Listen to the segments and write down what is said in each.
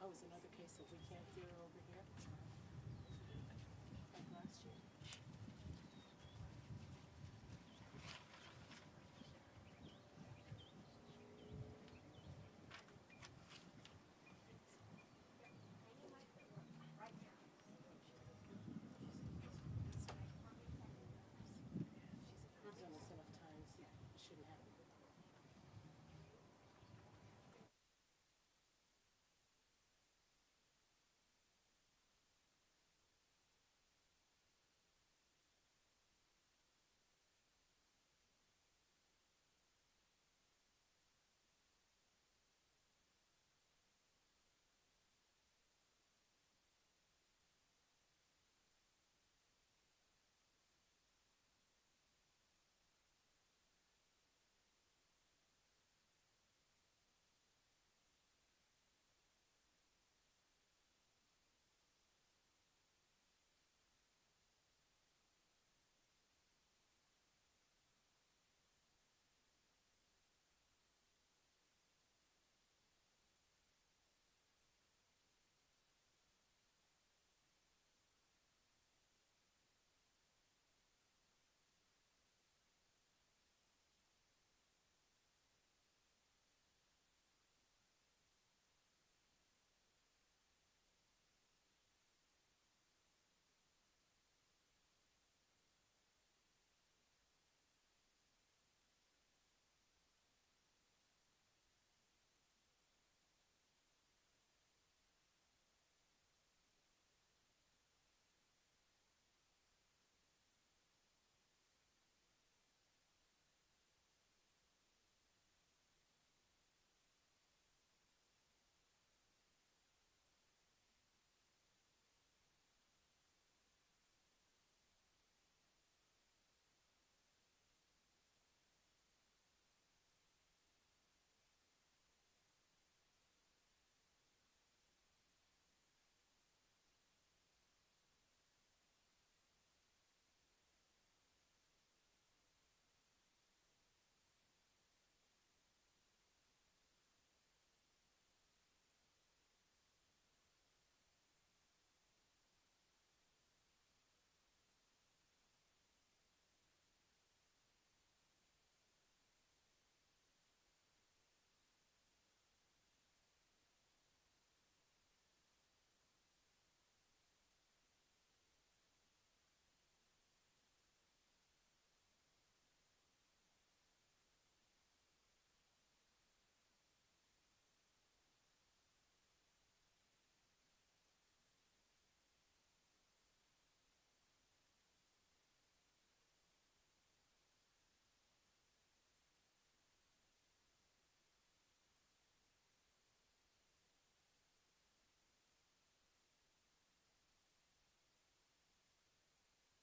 Oh, it's another case that we can't hear over here, like last year. We've done this enough times, it shouldn't happen.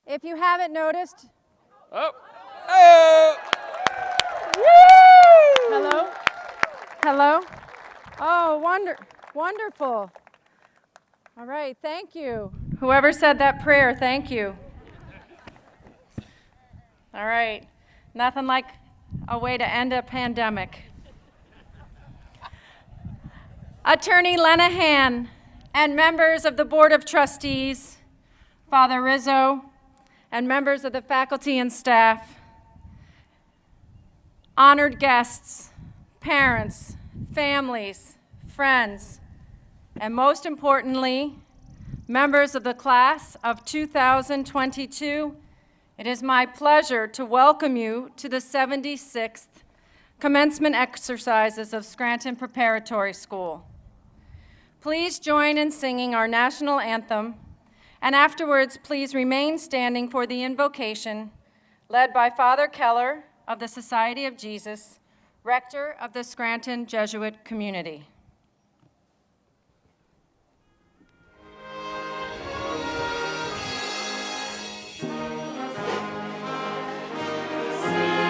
If you haven't noticed, oh, oh, woo! hello, hello. Oh, wonderful. All right, thank you. Whoever said that prayer, thank you. All right, nothing like a way to end a pandemic. Attorney Lenahan and members of the Board of Trustees, Father Rizzo, and members of the faculty and staff, honored guests, parents, families, friends, and most importantly, members of the class of 2022, it is my pleasure to welcome you to the 76th commencement exercises of Scranton Preparatory School. Please join in singing our national anthem, and afterwards, please remain standing for the invocation led by Father Keller of the Society of Jesus, rector of the Scranton Jesuit community. Sing,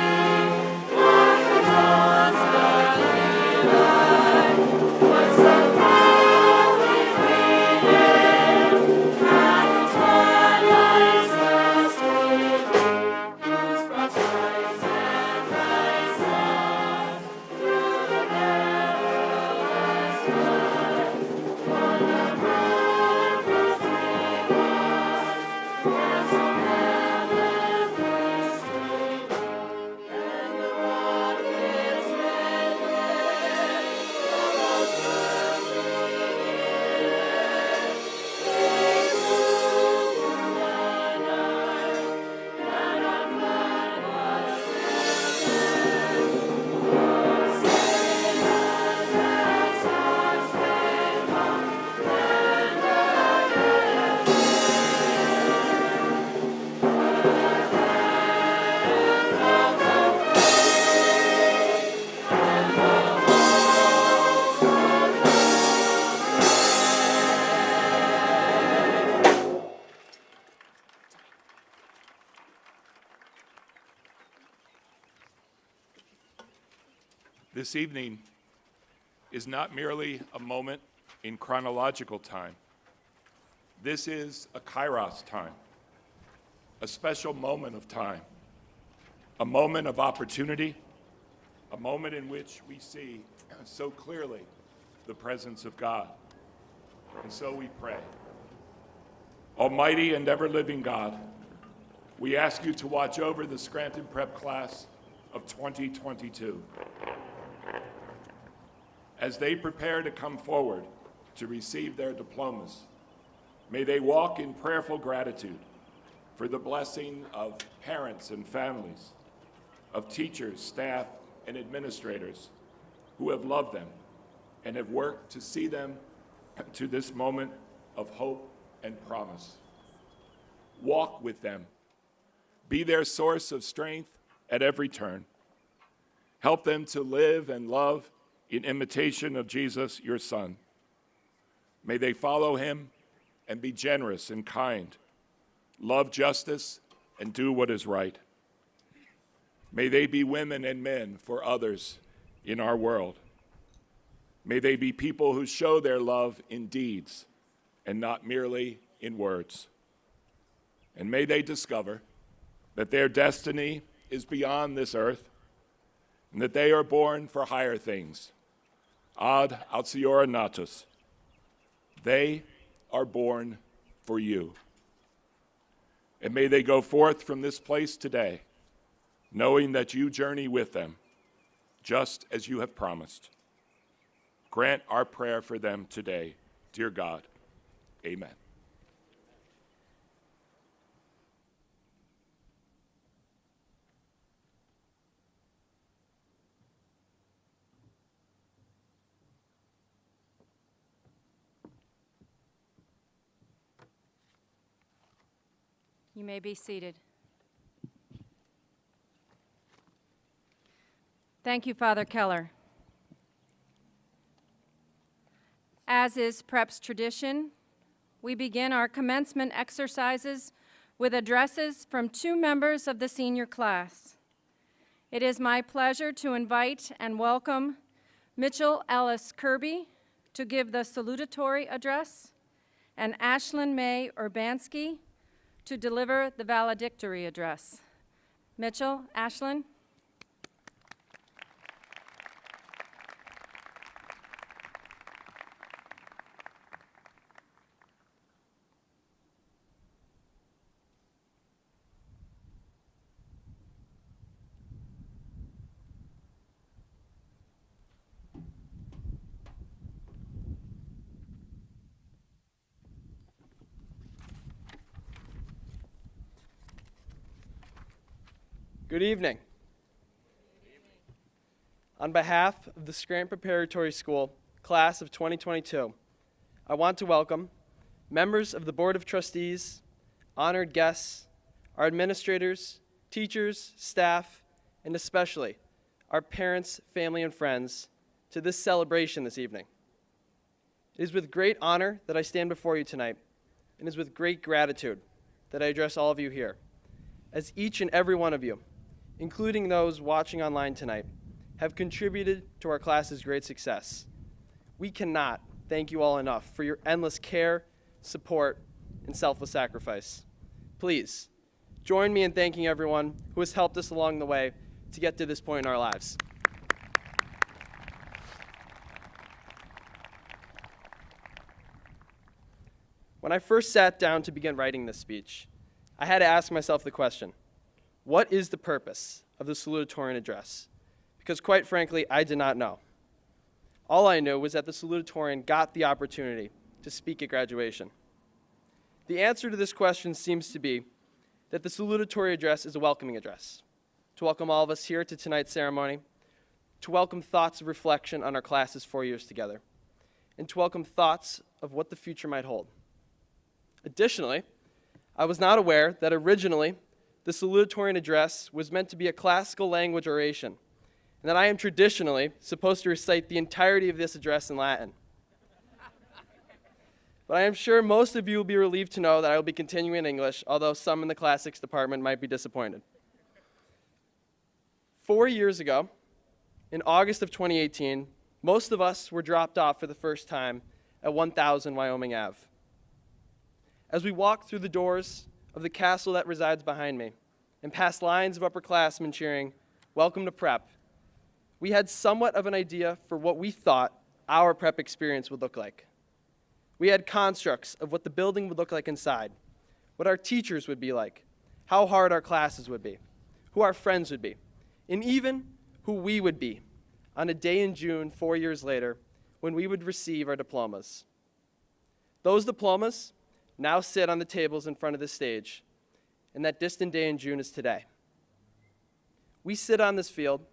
This evening is not merely a moment in chronological time. This is a kairos time, a special moment of time, a moment of opportunity, a moment in which we see so clearly the presence of God. And so we pray. Almighty and ever-living God, we ask you to watch over the Scranton Prep class of 2022. As they prepare to come forward to receive their diplomas, may they walk in prayerful gratitude for the blessing of parents and families, of teachers, staff, and administrators who have loved them and have worked to see them to this moment of hope and promise. Walk with them. Be their source of strength at every turn. Help them to live and love in imitation of Jesus, your Son. May they follow him and be generous and kind, love justice, and do what is right. May they be women and men for others in our world. May they be people who show their love in deeds and not merely in words. And may they discover that their destiny is beyond this earth and that they are born for higher things. Ad altiora natus. They are born for you. And may they go forth from this place today, knowing that you journey with them, just as you have promised. Grant our prayer for them today, dear God. Amen. You may be seated. Thank you, Father Keller. As is Prep's tradition, we begin our commencement exercises with addresses from two members of the senior class. It is my pleasure to invite and welcome Mitchell Ellis Kirby to give the salutatory address and Ashlyn May Urbanski to deliver the valedictory address. Mitchell, Ashlyn. Good evening. On behalf of the Scranton Preparatory School, class of 2022, I want to welcome members of the Board of Trustees, honored guests, our administrators, teachers, staff, and especially our parents, family, and friends to this celebration this evening. It is with great honor that I stand before you tonight, and it is with great gratitude that I address all of you here, as each and every one of you, including those watching online tonight, have contributed to our class's great success. We cannot thank you all enough for your endless care, support, and selfless sacrifice. Please, join me in thanking everyone who has helped us along the way to get to this point in our lives. When I first sat down to begin writing this speech, I had to ask myself the question, what is the purpose of the salutatorian address? Because quite frankly, I did not know. All I knew was that the salutatorian got the opportunity to speak at graduation. The answer to this question seems to be that the salutatory address is a welcoming address, to welcome all of us here to tonight's ceremony, to welcome thoughts of reflection on our class's 4 years together, and to welcome thoughts of what the future might hold. Additionally, I was not aware that originally the salutatorian address was meant to be a classical language oration, and that I am traditionally supposed to recite the entirety of this address in Latin. But I am sure most of you will be relieved to know that I will be continuing in English, although some in the classics department might be disappointed. 4 years ago, in August of 2018, most of us were dropped off for the first time at 1000 Wyoming Ave. As we walked through the doors of the castle that resides behind me and past lines of upperclassmen cheering, "Welcome to Prep," we had somewhat of an idea for what we thought our prep experience would look like. We had constructs of what the building would look like inside, what our teachers would be like, how hard our classes would be, who our friends would be, and even who we would be on a day in June 4 years later when we would receive our diplomas. Those diplomas now sit on the tables in front of the stage, and that distant day in June is today. We sit on this field,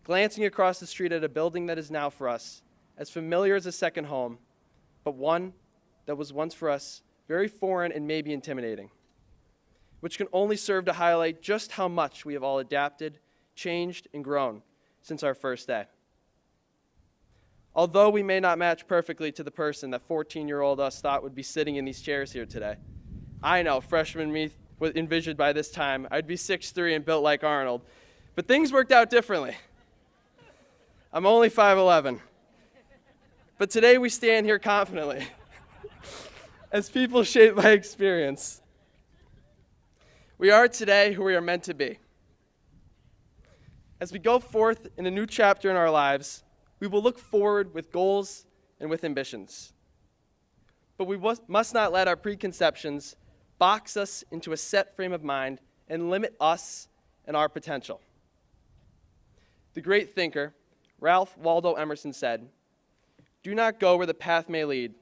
glancing across the street at a building that is now for us as familiar as a second home, but one that was once for us very foreign and maybe intimidating, which can only serve to highlight just how much we have all adapted, changed, and grown since our first day. Although we may not match perfectly to the person that 14-year-old us thought would be sitting in these chairs here today, I know freshman me envisioned by this time I'd be 6'3" and built like Arnold, but things worked out differently. I'm only 5'11". But today we stand here confidently as people shaped by experience. We are today who we are meant to be. As we go forth in a new chapter in our lives, we will look forward with goals and with ambitions. But we must not let our preconceptions box us into a set frame of mind and limit us and our potential. The great thinker, Ralph Waldo Emerson, said, "Do not go where the path may lead.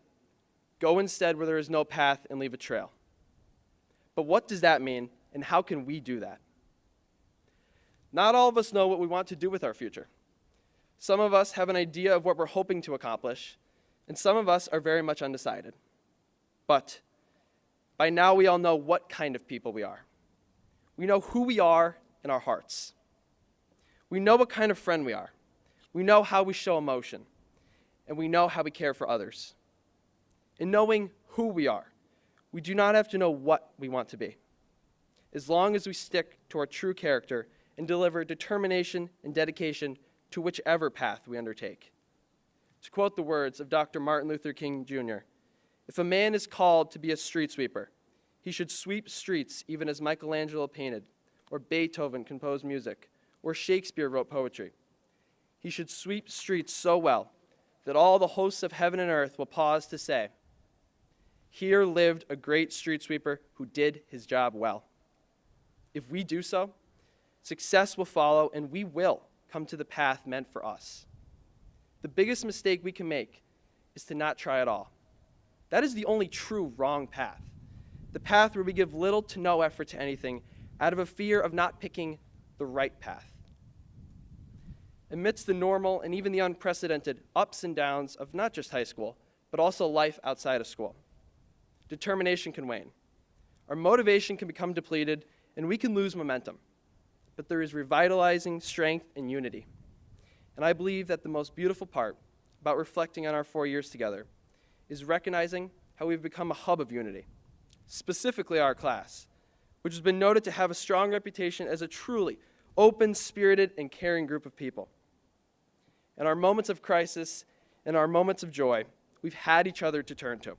Go instead where there is no path and leave a trail." But what does that mean, and how can we do that? Not all of us know what we want to do with our future. Some of us have an idea of what we're hoping to accomplish, and some of us are very much undecided. But by now we all know what kind of people we are. We know who we are in our hearts. We know what kind of friend we are. We know how we show emotion, and we know how we care for others. In knowing who we are, we do not have to know what we want to be, as long as we stick to our true character and deliver determination and dedication to whichever path we undertake. To quote the words of Dr. Martin Luther King Jr., "If a man is called to be a street sweeper, he should sweep streets even as Michelangelo painted, or Beethoven composed music, or Shakespeare wrote poetry. He should sweep streets so well that all the hosts of heaven and earth will pause to say, 'Here lived a great street sweeper who did his job well.' If we do so, success will follow, and we will come to the path meant for us. The biggest mistake we can make is to not try at all. That is the only true wrong path, the path where we give little to no effort to anything out of a fear of not picking the right path. Amidst the normal and even the unprecedented ups and downs of not just high school, but also life outside of school, determination can wane. Our motivation can become depleted, and we can lose momentum. But there is revitalizing strength and unity. And I believe that the most beautiful part about reflecting on our 4 years together is recognizing how we've become a hub of unity, specifically our class, which has been noted to have a strong reputation as a truly open, spirited, and caring group of people. In our moments of crisis and our moments of joy, we've had each other to turn to.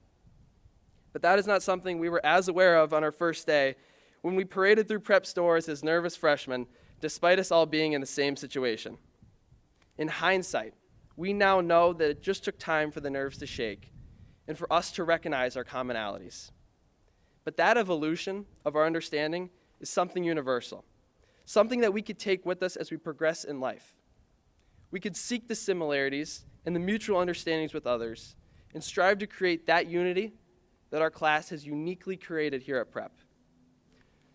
But that is not something we were as aware of on our first day when we paraded through prep stores as nervous freshmen, despite us all being in the same situation. In hindsight, we now know that it just took time for the nerves to shake and for us to recognize our commonalities. But that evolution of our understanding is something universal, something that we could take with us as we progress in life. We could seek the similarities and the mutual understandings with others and strive to create that unity that our class has uniquely created here at Prep.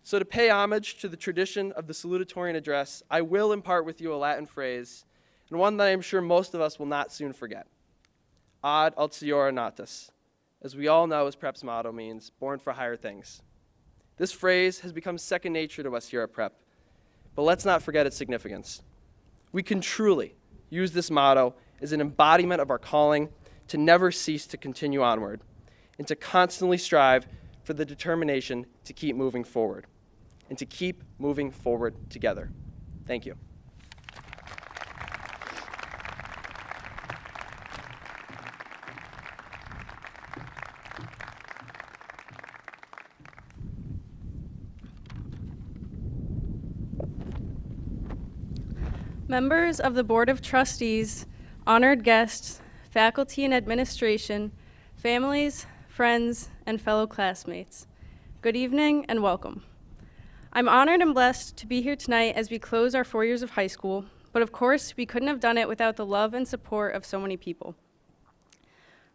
So to pay homage to the tradition of the salutatorian address, I will impart with you a Latin phrase, and one that I am sure most of us will not soon forget. Ad altiora natus, as we all know as Prep's motto means, born for higher things. This phrase has become second nature to us here at Prep, but let's not forget its significance. We can truly use this motto as an embodiment of our calling to never cease to continue onward and to constantly strive for the determination to keep moving forward and to keep moving forward together. Thank you. Members of the Board of Trustees, honored guests, faculty and administration, families, friends, and fellow classmates, good evening and welcome. I'm honored and blessed to be here tonight as we close our 4 years of high school, but of course, we couldn't have done it without the love and support of so many people.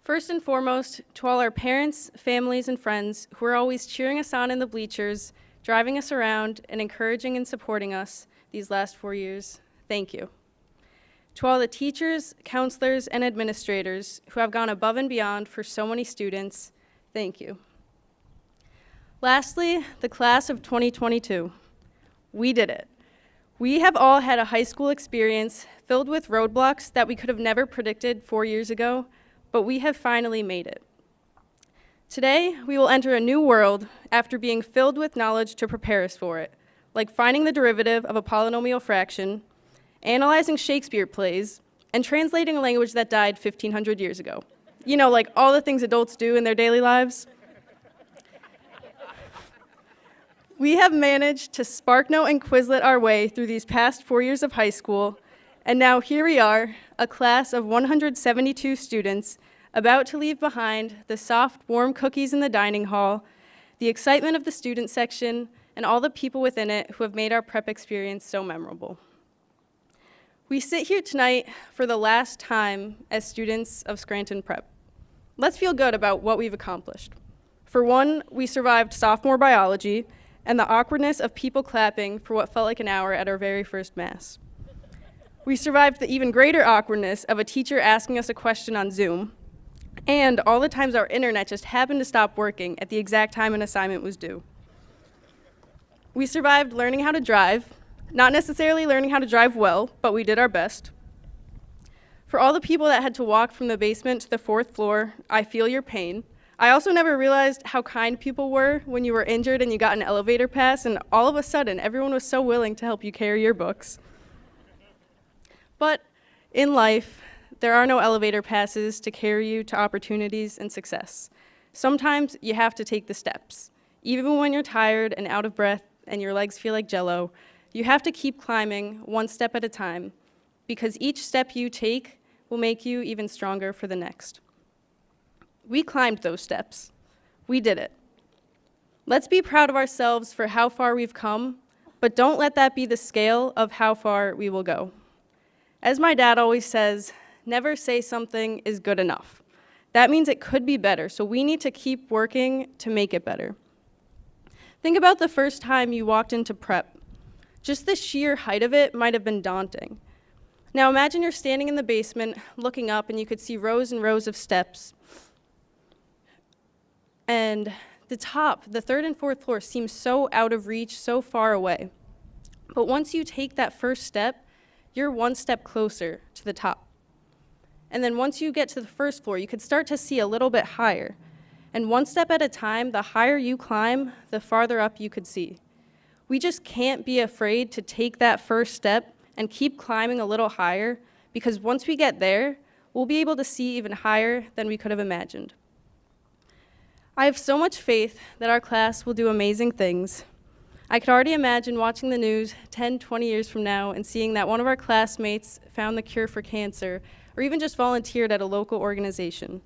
First and foremost, to all our parents, families, and friends who are always cheering us on in the bleachers, driving us around, and encouraging and supporting us these last 4 years, thank you. To all the teachers, counselors, and administrators who have gone above and beyond for so many students, thank you. Lastly, the class of 2022. We did it. We have all had a high school experience filled with roadblocks that we could have never predicted 4 years ago, but we have finally made it. Today, we will enter a new world after being filled with knowledge to prepare us for it, like finding the derivative of a polynomial fraction, analyzing Shakespeare plays, and translating a language that died 1,500 years ago. You know, like all the things adults do in their daily lives. We have managed to SparkNote and Quizlet our way through these past 4 years of high school, and now here we are, a class of 172 students about to leave behind the soft, warm cookies in the dining hall, the excitement of the student section, and all the people within it who have made our prep experience so memorable. We sit here tonight for the last time as students of Scranton Prep. Let's feel good about what we've accomplished. For one, we survived sophomore biology and the awkwardness of people clapping for what felt like an hour at our very first Mass. We survived the even greater awkwardness of a teacher asking us a question on Zoom, and all the times our internet just happened to stop working at the exact time an assignment was due. We survived learning how to drive, not necessarily learning how to drive well, but we did our best. For all the people that had to walk from the basement to the 4th floor, I feel your pain. I also never realized how kind people were when you were injured and you got an elevator pass, and all of a sudden, everyone was so willing to help you carry your books. But in life, there are no elevator passes to carry you to opportunities and success. Sometimes you have to take the steps. Even when you're tired and out of breath and your legs feel like jello, you have to keep climbing one step at a time, because each step you take will make you even stronger for the next. We climbed those steps. We did it. Let's be proud of ourselves for how far we've come, but don't let that be the scale of how far we will go. As my dad always says, never say something is good enough. That means it could be better, so we need to keep working to make it better. Think about the first time you walked into prep. Just the sheer height of it might have been daunting. Now imagine you're standing in the basement, looking up, and you could see rows and rows of steps. And the top, the 3rd and 4th floor, seems so out of reach, so far away. But once you take that first step, you're one step closer to the top. And then once you get to the 1st floor, you could start to see a little bit higher. And one step at a time, the higher you climb, the farther up you could see. We just can't be afraid to take that first step and keep climbing a little higher, because once we get there, we'll be able to see even higher than we could have imagined. I have so much faith that our class will do amazing things. I could already imagine watching the news 10, 20 years from now and seeing that one of our classmates found the cure for cancer, or even just volunteered at a local organization.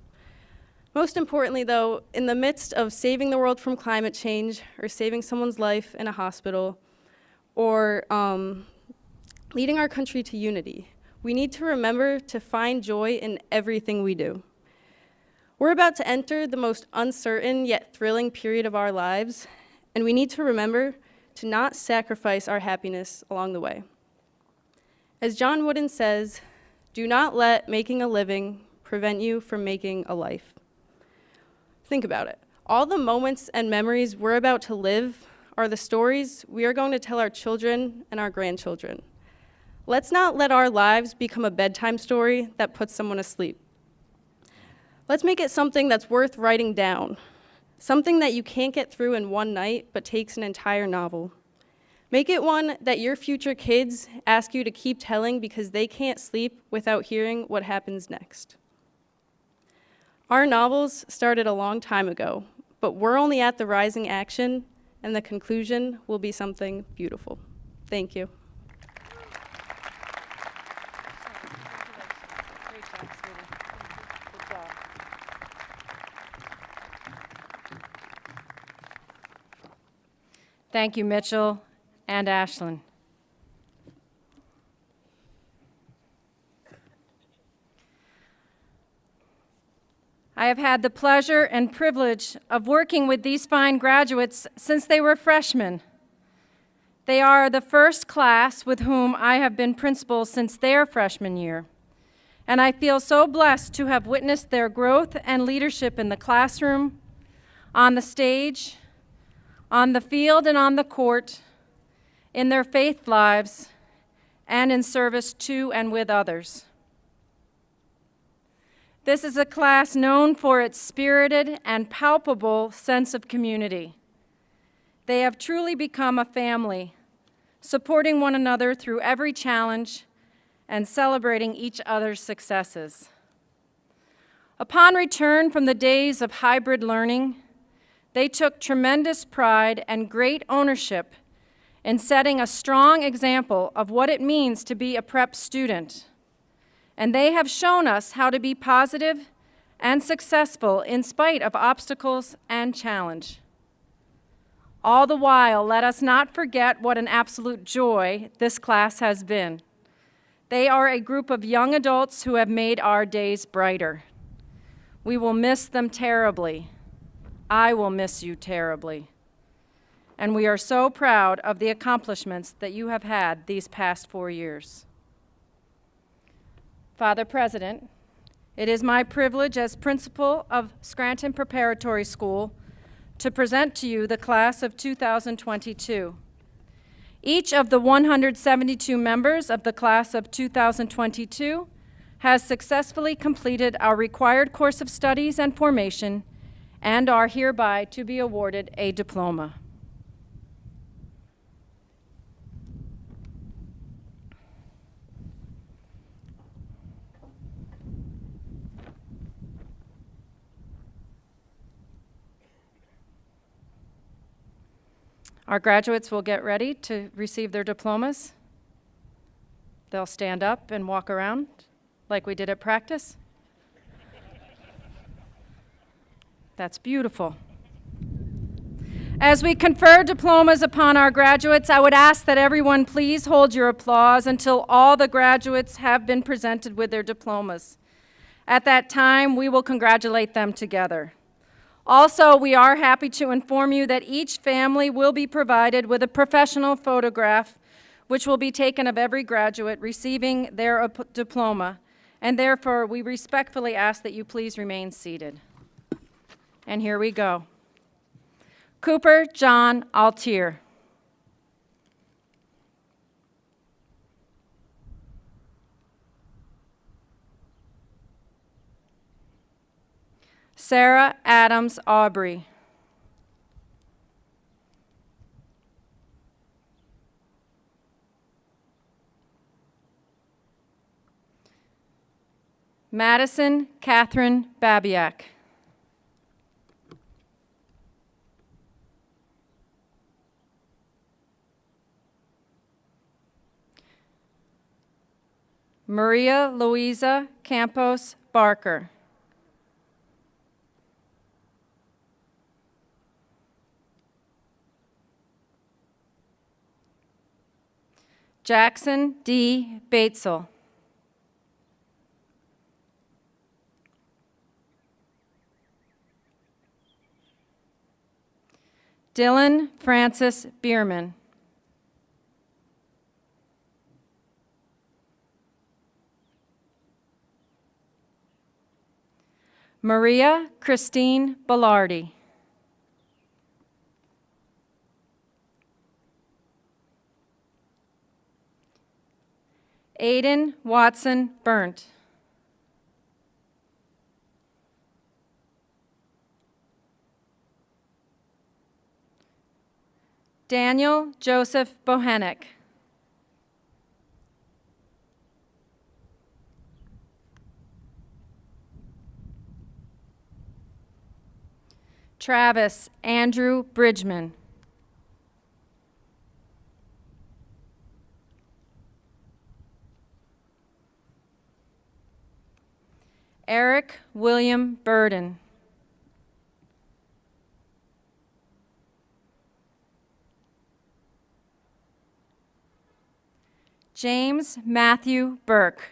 Most importantly, though, in the midst of saving the world from climate change, or saving someone's life in a hospital, or leading our country to unity, we need to remember to find joy in everything we do. We're about to enter the most uncertain yet thrilling period of our lives, and we need to remember to not sacrifice our happiness along the way. As John Wooden says, do not let making a living prevent you from making a life. Think about it. All the moments and memories we're about to live are the stories we are going to tell our children and our grandchildren. Let's not let our lives become a bedtime story that puts someone asleep. Let's make it something that's worth writing down, something that you can't get through in one night but takes an entire novel. Make it one that your future kids ask you to keep telling because they can't sleep without hearing what happens next. Our novels started a long time ago, but we're only at the rising action, and the conclusion will be something beautiful. Thank you. Thank you, Mitchell and Ashlyn. I have had the pleasure and privilege of working with these fine graduates since they were freshmen. They are the first class with whom I have been principal since their freshman year, and I feel so blessed to have witnessed their growth and leadership in the classroom, on the stage, on the field and on the court, in their faith lives, and in service to and with others. This is a class known for its spirited and palpable sense of community. They have truly become a family, supporting one another through every challenge and celebrating each other's successes. Upon return from the days of hybrid learning, they took tremendous pride and great ownership in setting a strong example of what it means to be a prep student. And they have shown us how to be positive and successful in spite of obstacles and challenge. All the while, let us not forget what an absolute joy this class has been. They are a group of young adults who have made our days brighter. We will miss them terribly. I will miss you terribly. And we are so proud of the accomplishments that you have had these past 4 years. Father President, it is my privilege as principal of Scranton Preparatory School to present to you the class of 2022. Each of the 172 members of the class of 2022 has successfully completed our required course of studies and formation and are hereby to be awarded a diploma. Our graduates will get ready to receive their diplomas. They'll stand up and walk around like we did at practice. That's beautiful. As we confer diplomas upon our graduates, I would ask that everyone please hold your applause until all the graduates have been presented with their diplomas. At that time, we will congratulate them together. Also, we are happy to inform you that each family will be provided with a professional photograph, which will be taken of every graduate receiving their diploma, and therefore we respectfully ask that you please remain seated. And here we go. Cooper John Altier. Sarah Adams Aubrey. Madison Catherine Babiak. Maria Louisa Campos Barker. Jackson D. Batesel. Dylan Francis Bierman. Maria Christine Bellardi. Aiden Watson Burnt. Daniel Joseph Bohenek. Travis Andrew Bridgman. Eric William Burden. James Matthew Burke.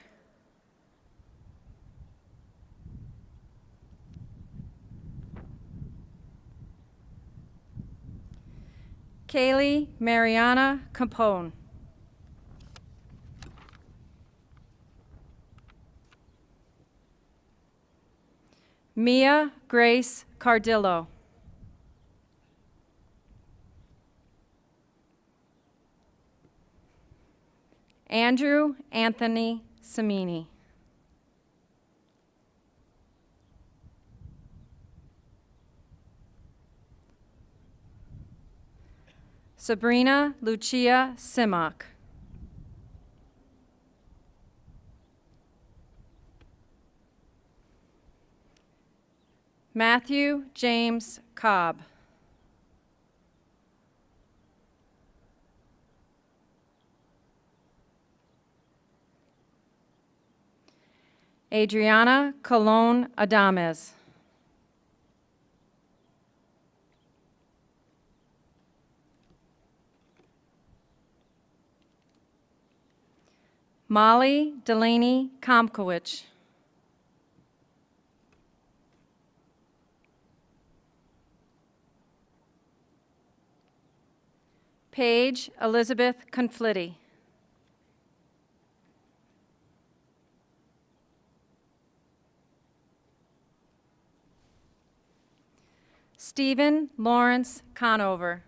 Kaylee Mariana Capone. Mia Grace Cardillo. Andrew Anthony Samini. Sabrina Lucia Simak. Matthew James Cobb. Adriana Colon Adames. Molly Delaney Komkowicz. Paige Elizabeth Conflitti. Stephen Lawrence Conover.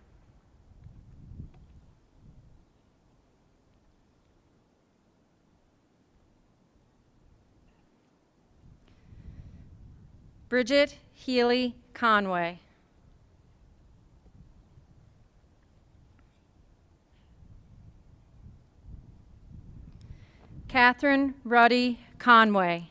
Bridget Healy Conway. Catherine Ruddy Conway.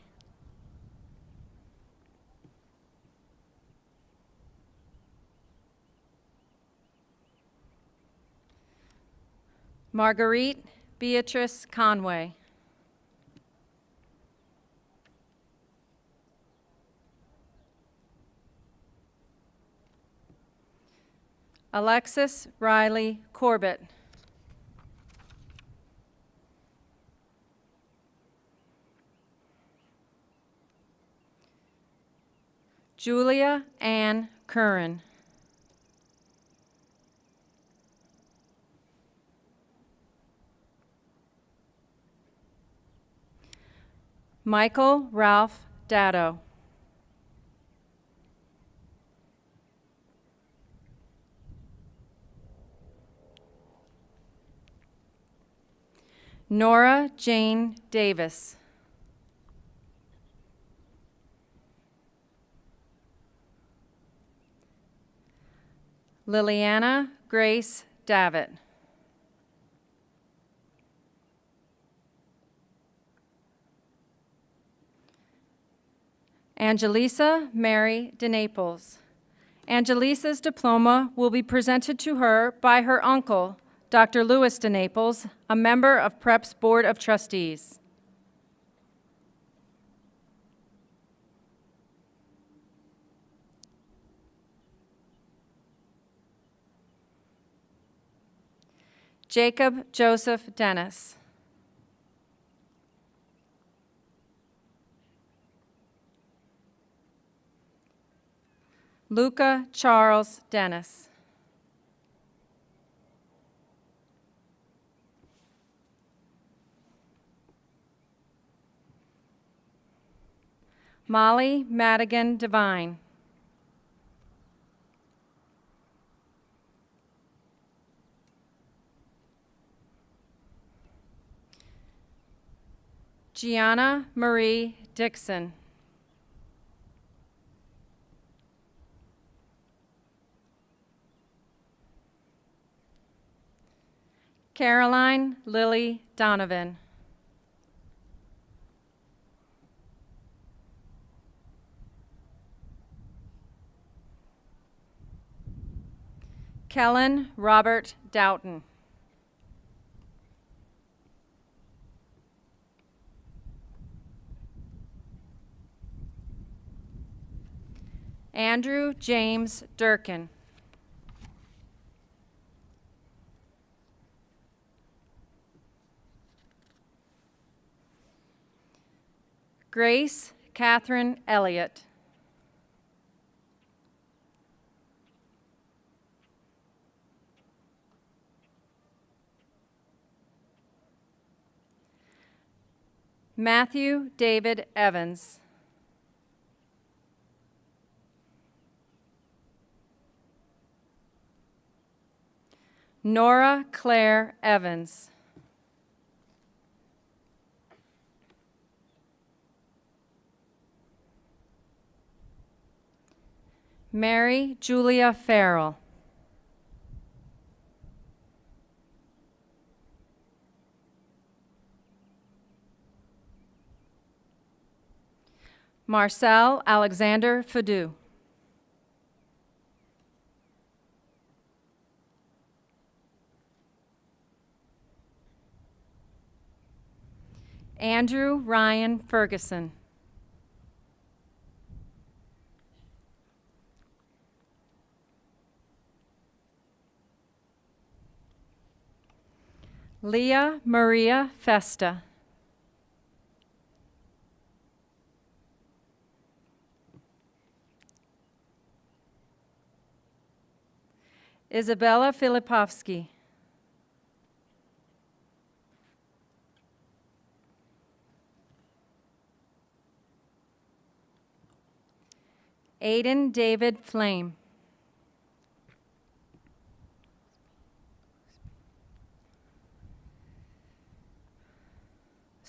Marguerite Beatrice Conway. Alexis Riley Corbett. Julia Ann Curran. Michael Ralph Dado. Nora Jane Davis. Liliana Grace Davitt. Angelisa Mary DeNaples. Angelisa's diploma will be presented to her by her uncle, Dr. Louis DeNaples, a member of PrEP's Board of Trustees. Jacob Joseph Dennis. Luca Charles Dennis. Molly Madigan Devine. Gianna Marie Dixon. Caroline Lily Donovan. Kellen Robert Doughton. Andrew James Durkin. Grace Catherine Elliott. Matthew David Evans. Nora Claire Evans. Mary Julia Farrell. Marcel Alexander Fadu. Andrew Ryan Ferguson. Leah Maria Festa. Isabella Filipovsky. Aiden David Flame.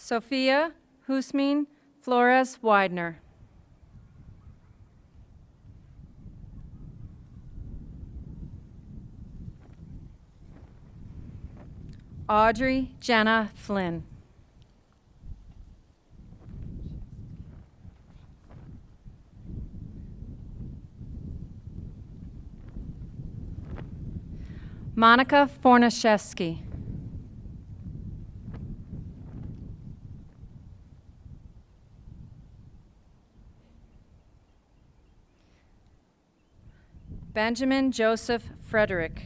Sophia Husmin Flores Widener. Audrey Jenna Flynn. Monica Fornashevsky. Benjamin Joseph Frederick.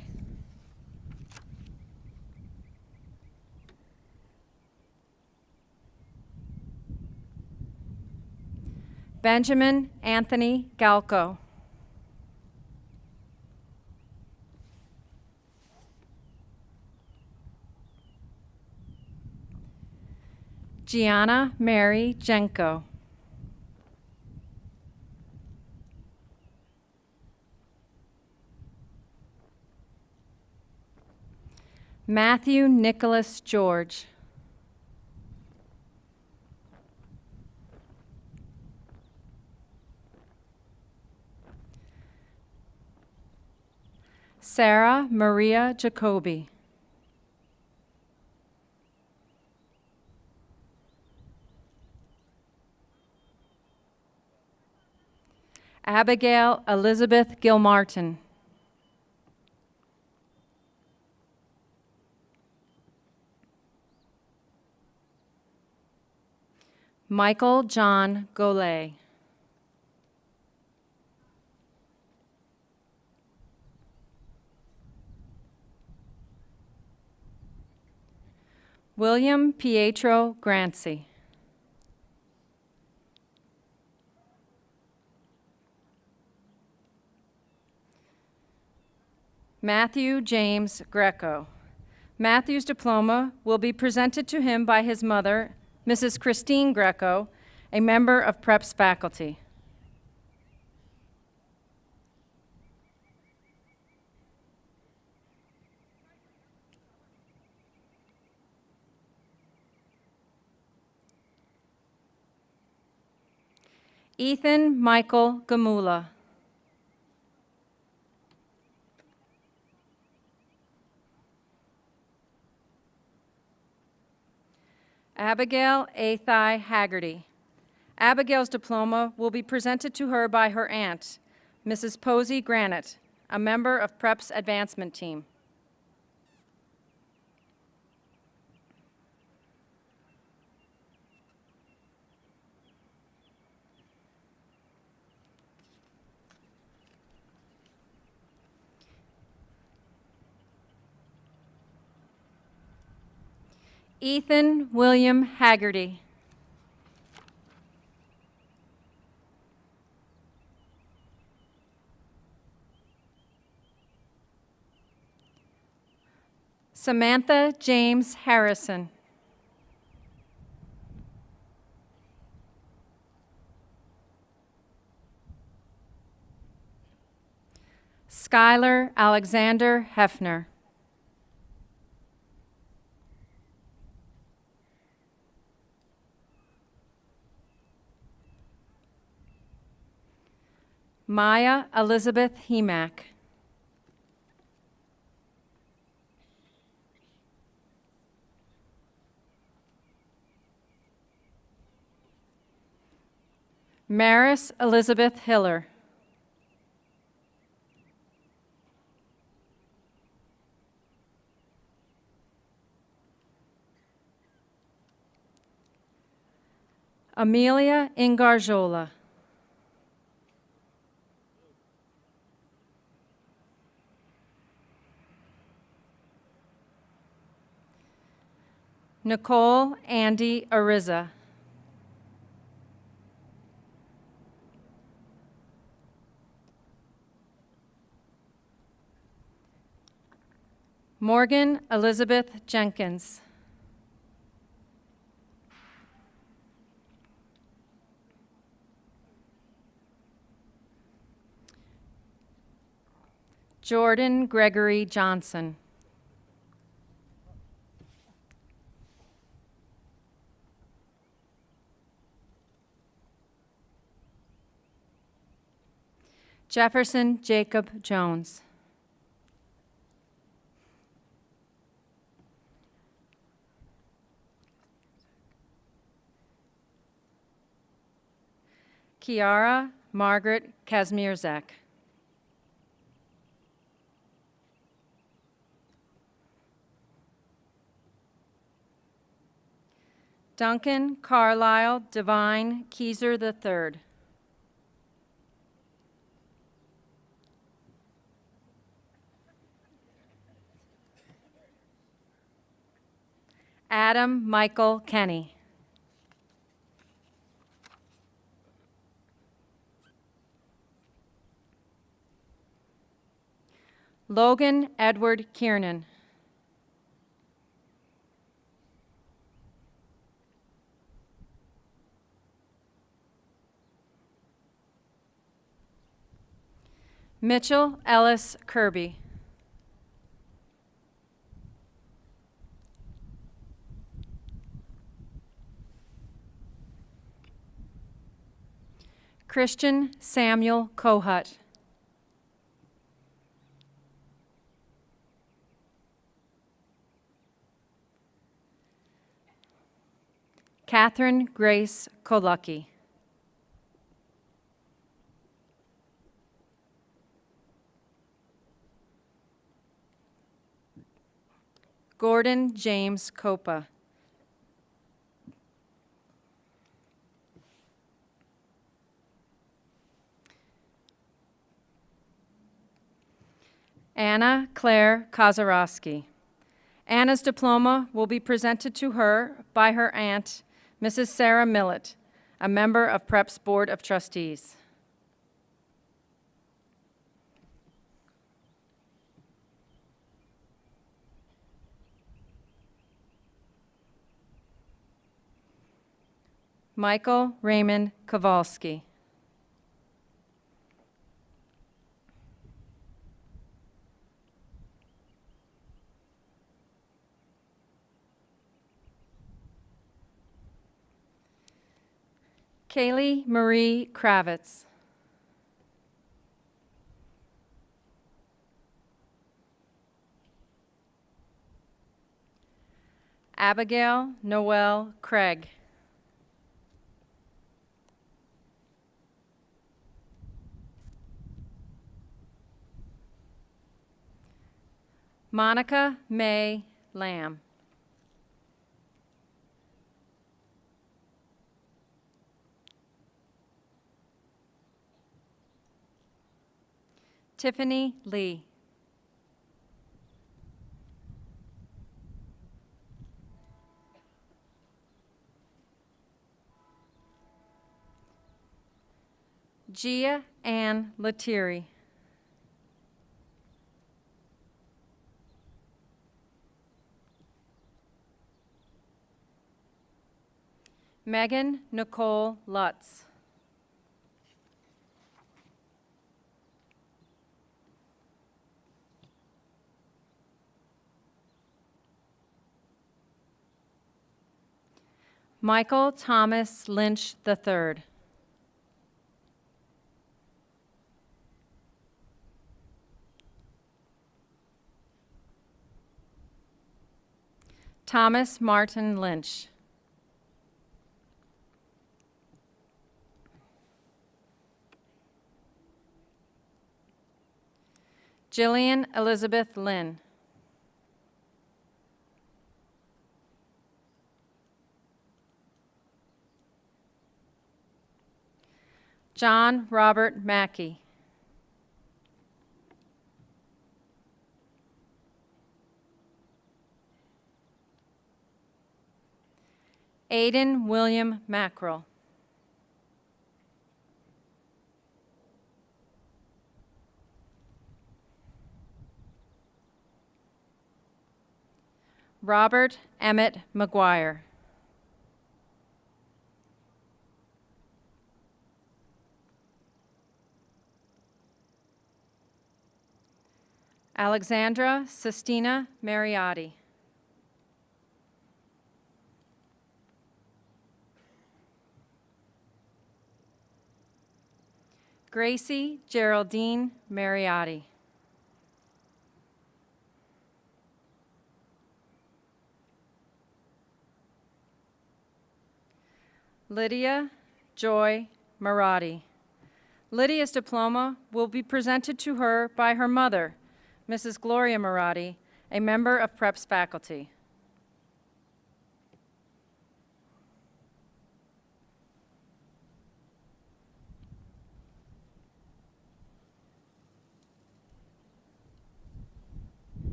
Benjamin Anthony Galco. Gianna Mary Jenko. Matthew Nicholas George. Sarah Maria Jacoby. Abigail Elizabeth Gilmartin. Michael John Golay. William Pietro Grancy. Matthew James Greco. Matthew's diploma will be presented to him by his mother, Mrs. Christine Greco, a member of PREP's faculty. Ethan Michael Gamula. Abigail Athai Haggerty. Abigail's diploma will be presented to her by her aunt, Mrs. Posey Granite, a member of PREP's advancement team. Ethan William Haggerty. Samantha James Harrison. Skylar Alexander Hefner. Maya Elizabeth Hemack. Maris Elizabeth Hiller. Amelia Ingarjola. Nicole Andy Ariza. Morgan Elizabeth Jenkins. Jordan Gregory Johnson. Jefferson Jacob Jones. Kiara Margaret Kazmierzak. Duncan Carlisle Divine Keyser III. Adam Michael Kenny. Logan Edward Kiernan. Mitchell Ellis Kirby. Christian Samuel Kohut. Catherine Grace Kolucki. Gordon James Copa. Anna Claire Kozarowski. Anna's diploma will be presented to her by her aunt, Mrs. Sarah Millett, a member of PREP's Board of Trustees. Michael Raymond Kowalski. Kaylee Marie Kravitz. Abigail Noel Craig. Monica May Lamb. Tiffany Lee. Gia Ann Lettieri. Megan Nicole Lutz. Michael Thomas Lynch III. Thomas Martin Lynch. Jillian Elizabeth Lynn. John Robert Mackey. Aidan William Mackerel. Robert Emmett McGuire. Alexandra Sestina Mariotti. Gracie Geraldine Mariotti. Lydia Joy Marotti. Lydia's diploma will be presented to her by her mother, Mrs. Gloria Marotti, a member of PREP's faculty.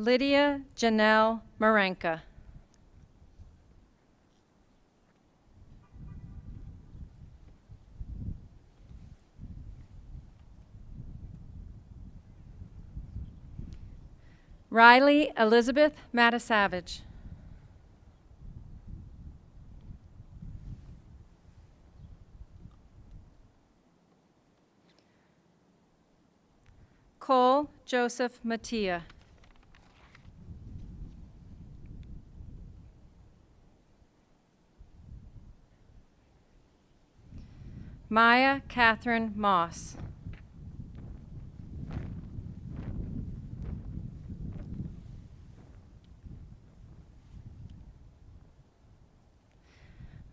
Lydia Janelle Marenka. Riley Elizabeth Matasavage. Cole Joseph Mattia. Maya Catherine Moss.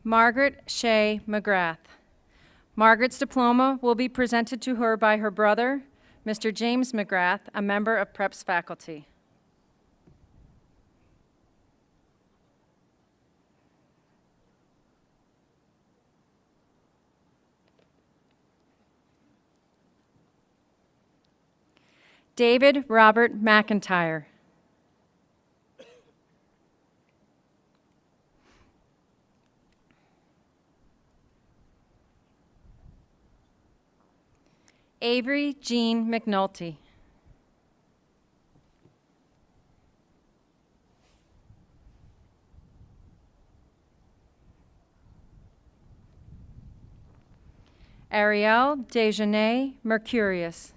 Margaret Shea McGrath. Margaret's diploma will be presented to her by her brother, Mr. James McGrath, a member of PREP's faculty. David Robert McIntyre. Avery Jean McNulty. Ariel Dejanay Mercurius.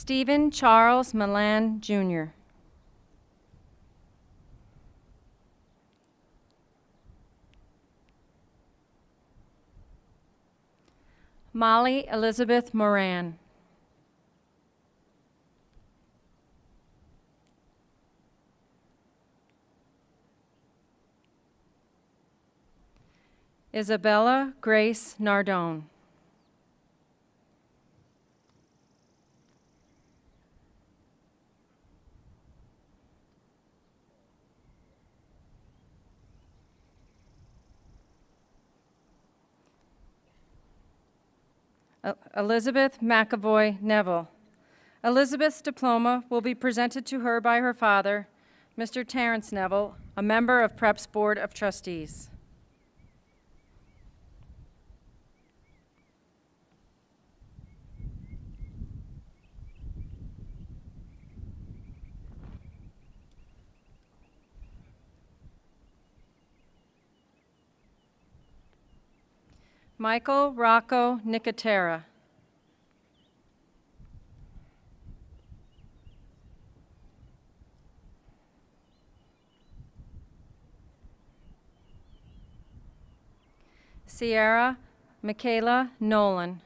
Stephen Charles Milan, Jr. Molly Elizabeth Moran. Isabella Grace Nardone. Elizabeth McAvoy Neville. Elizabeth's diploma will be presented to her by her father, Mr. Terrence Neville, a member of PREP's Board of Trustees. Michael Rocco Nicotera. Sierra Michaela Nolan.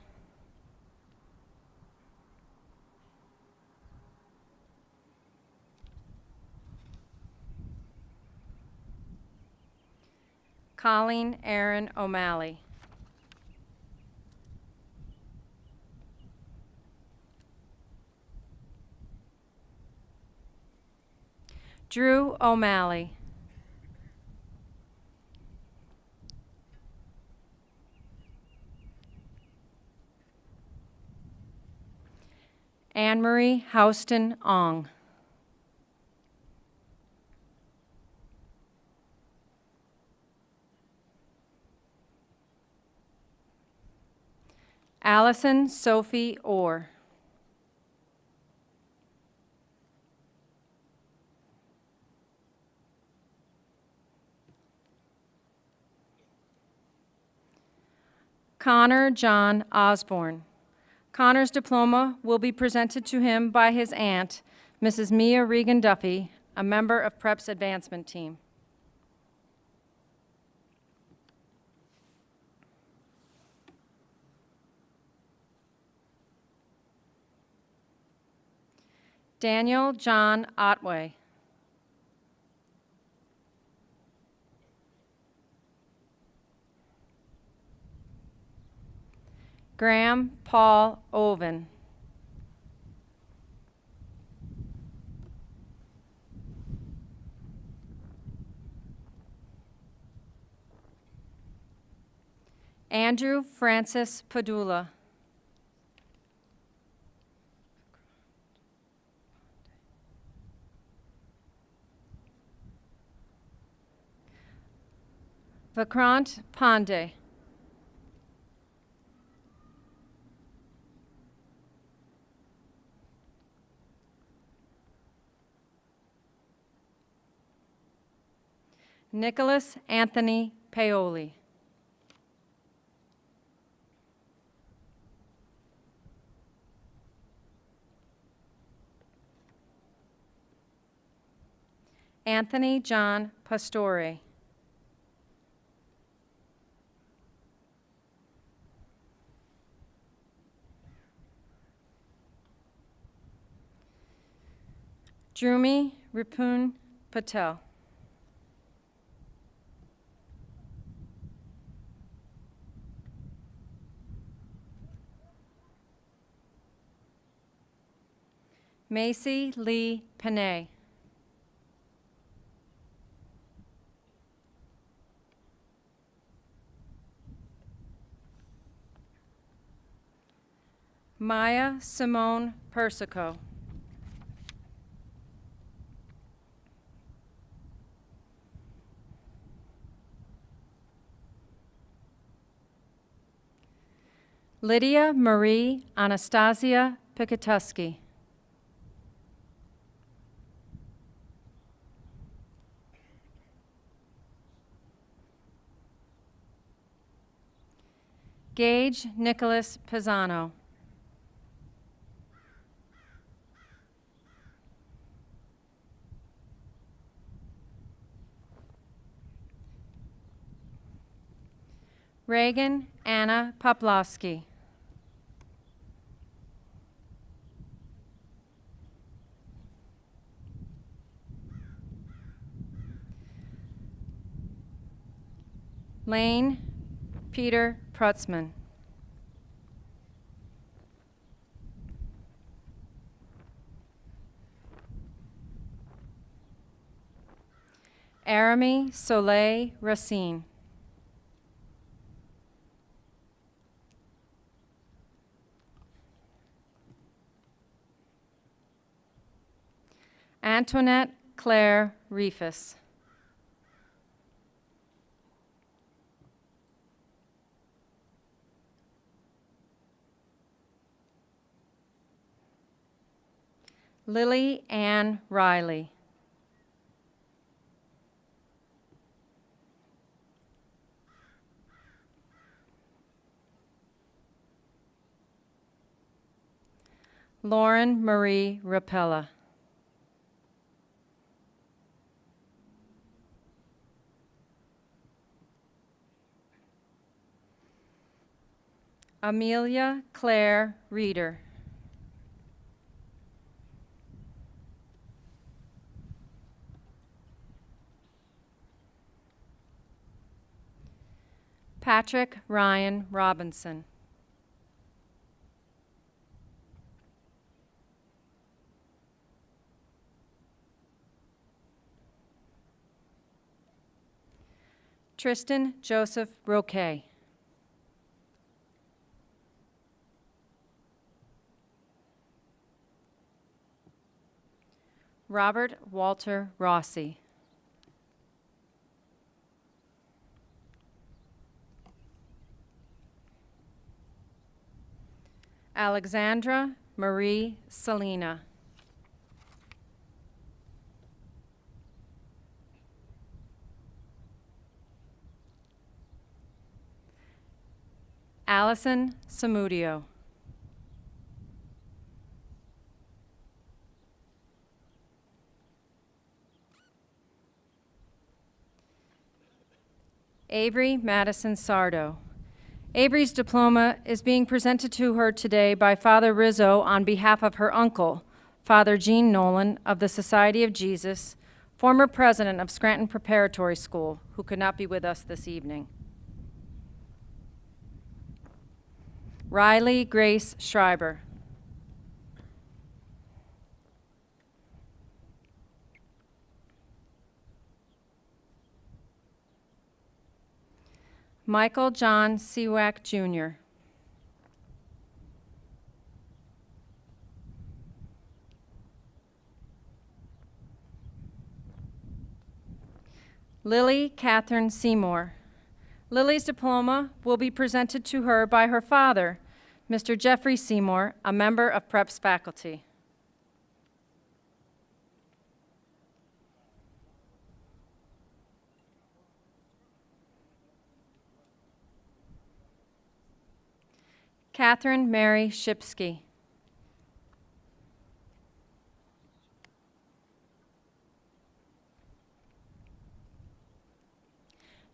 Colleen Aaron O'Malley. Drew O'Malley. Anne-Marie Houston Ong. Allison Sophie Orr. Connor John Osborne. Connor's diploma will be presented to him by his aunt, Mrs. Mia Regan Duffy, a member of PrEP's advancement team. Daniel John Otway. Graham Paul Oven. Andrew Francis Padula. Vikrant Pandey. Nicholas Anthony Paoli. Anthony John Pastore. Drumi Ripun Patel. Macy Lee Panay. Maya Simone Persico. Lydia Marie Anastasia Pikatuski. Gage Nicholas Pisano. Reagan Anna Poplowski. Lane Peter Prutzman. Arami Soleil Racine. Antoinette Claire Reefus. Lily Ann Riley. Lauren Marie Rapella. Amelia Claire Reeder. Patrick Ryan Robinson. Tristan Joseph Roquet. Robert Walter Rossi. Alexandra Marie Salina. Allison Samudio. Avery Madison Sardo. Avery's diploma is being presented to her today by Father Rizzo on behalf of her uncle, Father Gene Nolan of the Society of Jesus, former president of Scranton Preparatory School, who could not be with us this evening. Riley Grace Schreiber. Michael John Seawack, Jr. Lily Catherine Seymour. Lily's diploma will be presented to her by her father, Mr. Jeffrey Seymour, a member of PREP's faculty. Catherine Mary Shipsky.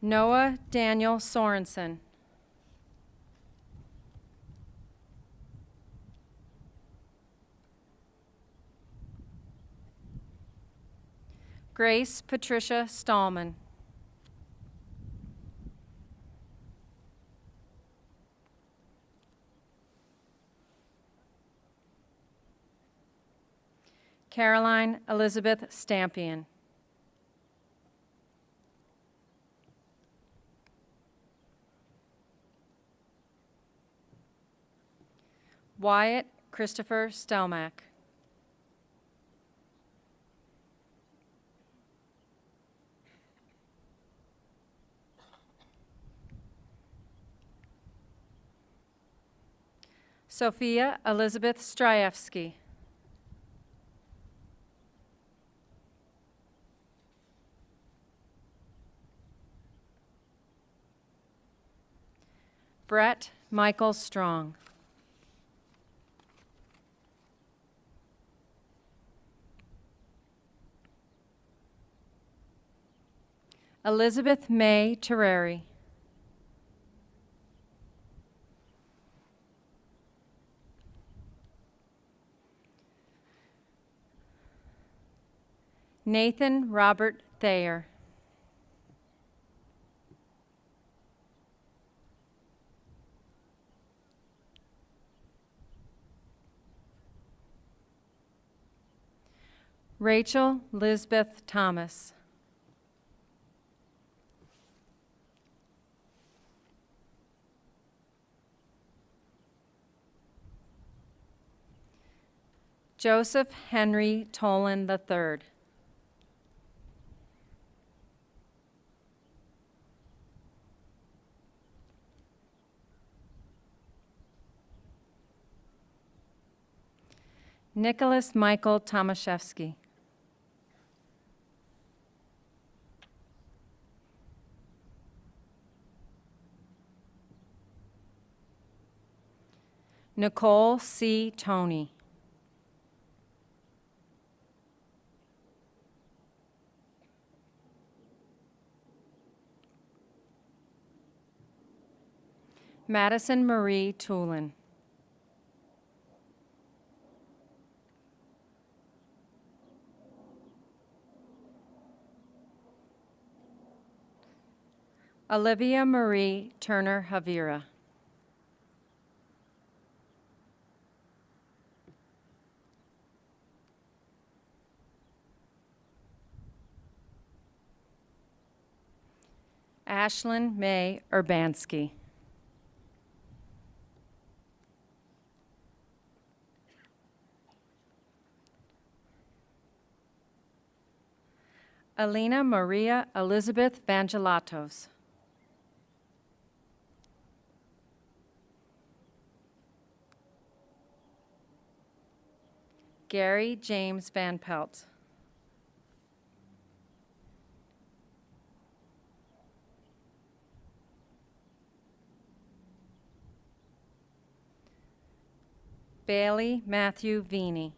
Noah Daniel Sorensen. Grace Patricia Stallman. Caroline Elizabeth Stampian. Wyatt Christopher Stelmack. Sophia Elizabeth Strayevsky. Brett Michael Strong. Elizabeth May Terreri. Nathan Robert Thayer. Rachel Lisbeth Thomas. Joseph Henry Tolan III. Nicholas Michael Tomaszewski. Nicole C. Toney. Madison Marie Toolin. Olivia Marie Turner Havira. Ashlyn May Urbanski. Alina Maria Elizabeth Vangelatos. Gary James Van Pelt. Bailey Matthew Vini.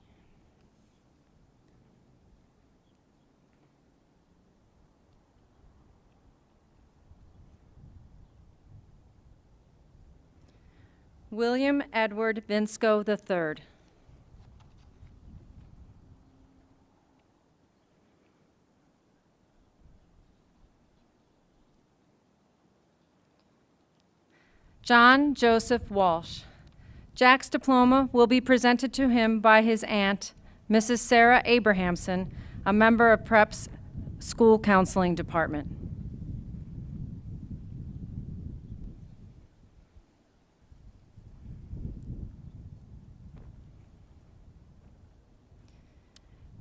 William Edward Vinsco III. John Joseph Walsh. Jack's diploma will be presented to him by his aunt, Mrs. Sarah Abrahamson, a member of PrEP's school counseling department.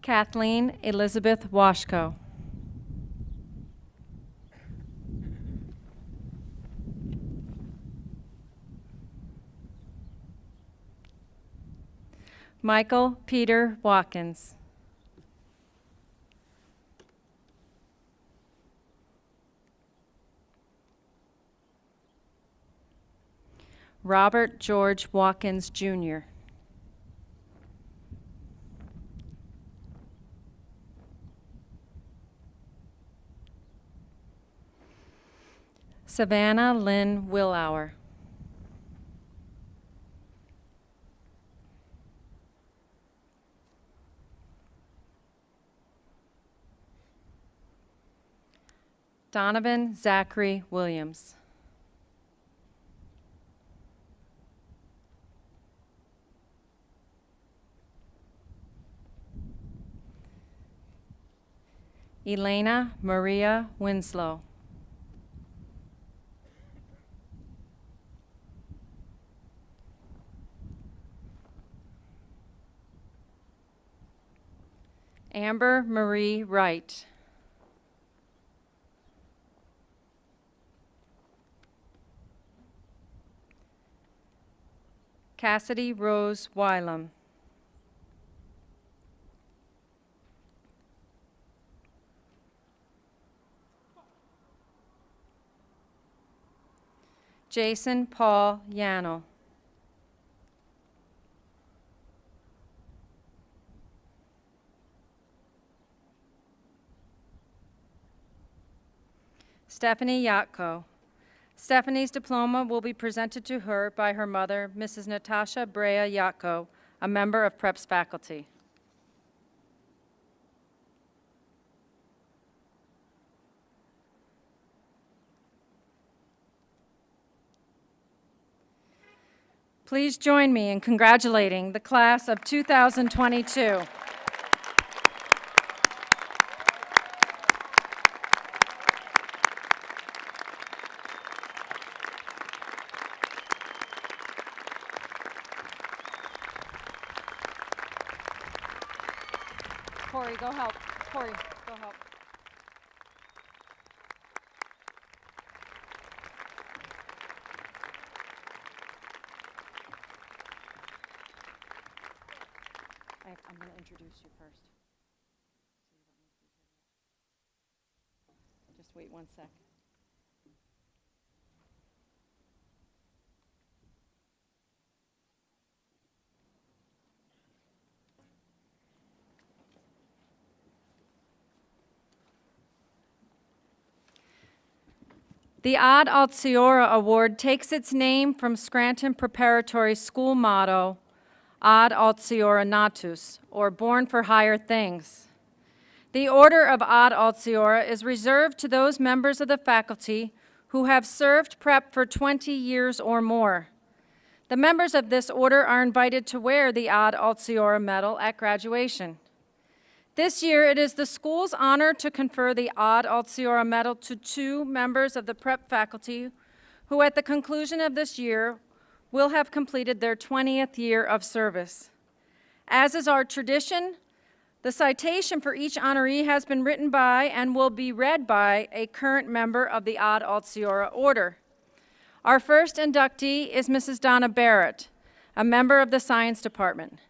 Kathleen Elizabeth Washko. Michael Peter Watkins. Robert George Watkins, Jr. Savannah Lynn Willauer. Donovan Zachary Williams. Elena Maria Winslow. Amber Marie Wright. Cassidy Rose Wylam. Jason Paul Yano. Stephanie Yatko. Stephanie's diploma will be presented to her by her mother, Mrs. Natasha Brea Yatko, a member of PrEP's faculty. Please join me in congratulating the class of 2022. Corey, go help. Corey, go help. I'm going to introduce you first. Just wait 1 sec. The Ad Altiora Award takes its name from Scranton Preparatory School motto, Ad Altiora Natus, or Born for Higher Things. The Order of Ad Altiora is reserved to those members of the faculty who have served prep for 20 years or more. The members of this order are invited to wear the Ad Altiora medal at graduation. This year, it is the school's honor to confer the Ad Altiora medal to 2 members of the prep faculty who, at the conclusion of this year, will have completed their 20th year of service. As is our tradition, the citation for each honoree has been written by and will be read by a current member of the Ad Altiora Order. Our first inductee is Mrs. Donna Barrett, a member of the Science Department.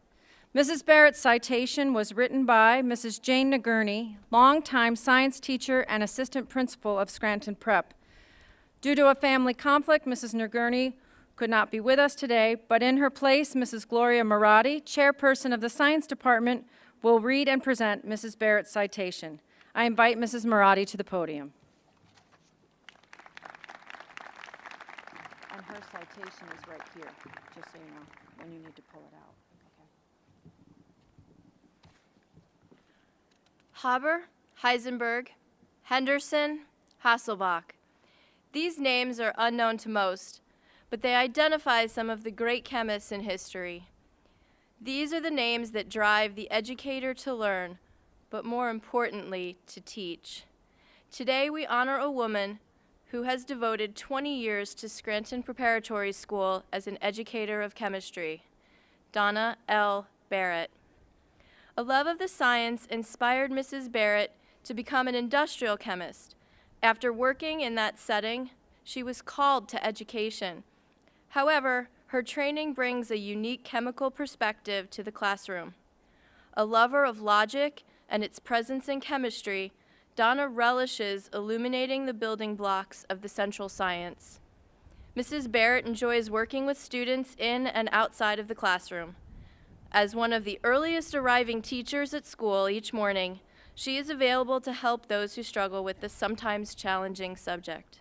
Mrs. Barrett's citation was written by Mrs. Jane Nagurney, longtime science teacher and assistant principal of Scranton Prep. Due to a family conflict, Mrs. Nagurney could not be with us today, but in her place, Mrs. Gloria Marotti, chairperson of the Science Department, will read and present Mrs. Barrett's citation. I invite Mrs. Marotti to the podium. And her citation is right here, just so you know, when you need to pull it out. Haber, Heisenberg, Henderson, Hasselbalch. These names are unknown to most, but they identify some of the great chemists in history. These are the names that drive the educator to learn, but more importantly, to teach. Today we honor a woman who has devoted 20 years to Scranton Preparatory School as an educator of chemistry, Donna L. Barrett. A love of the science inspired Mrs. Barrett to become an industrial chemist. After working in that setting, she was called to education. However, her training brings a unique chemical perspective to the classroom. A lover of logic and its presence in chemistry, Donna relishes illuminating the building blocks of the central science. Mrs. Barrett enjoys working with students in and outside of the classroom. As one of the earliest arriving teachers at school each morning, she is available to help those who struggle with this sometimes challenging subject.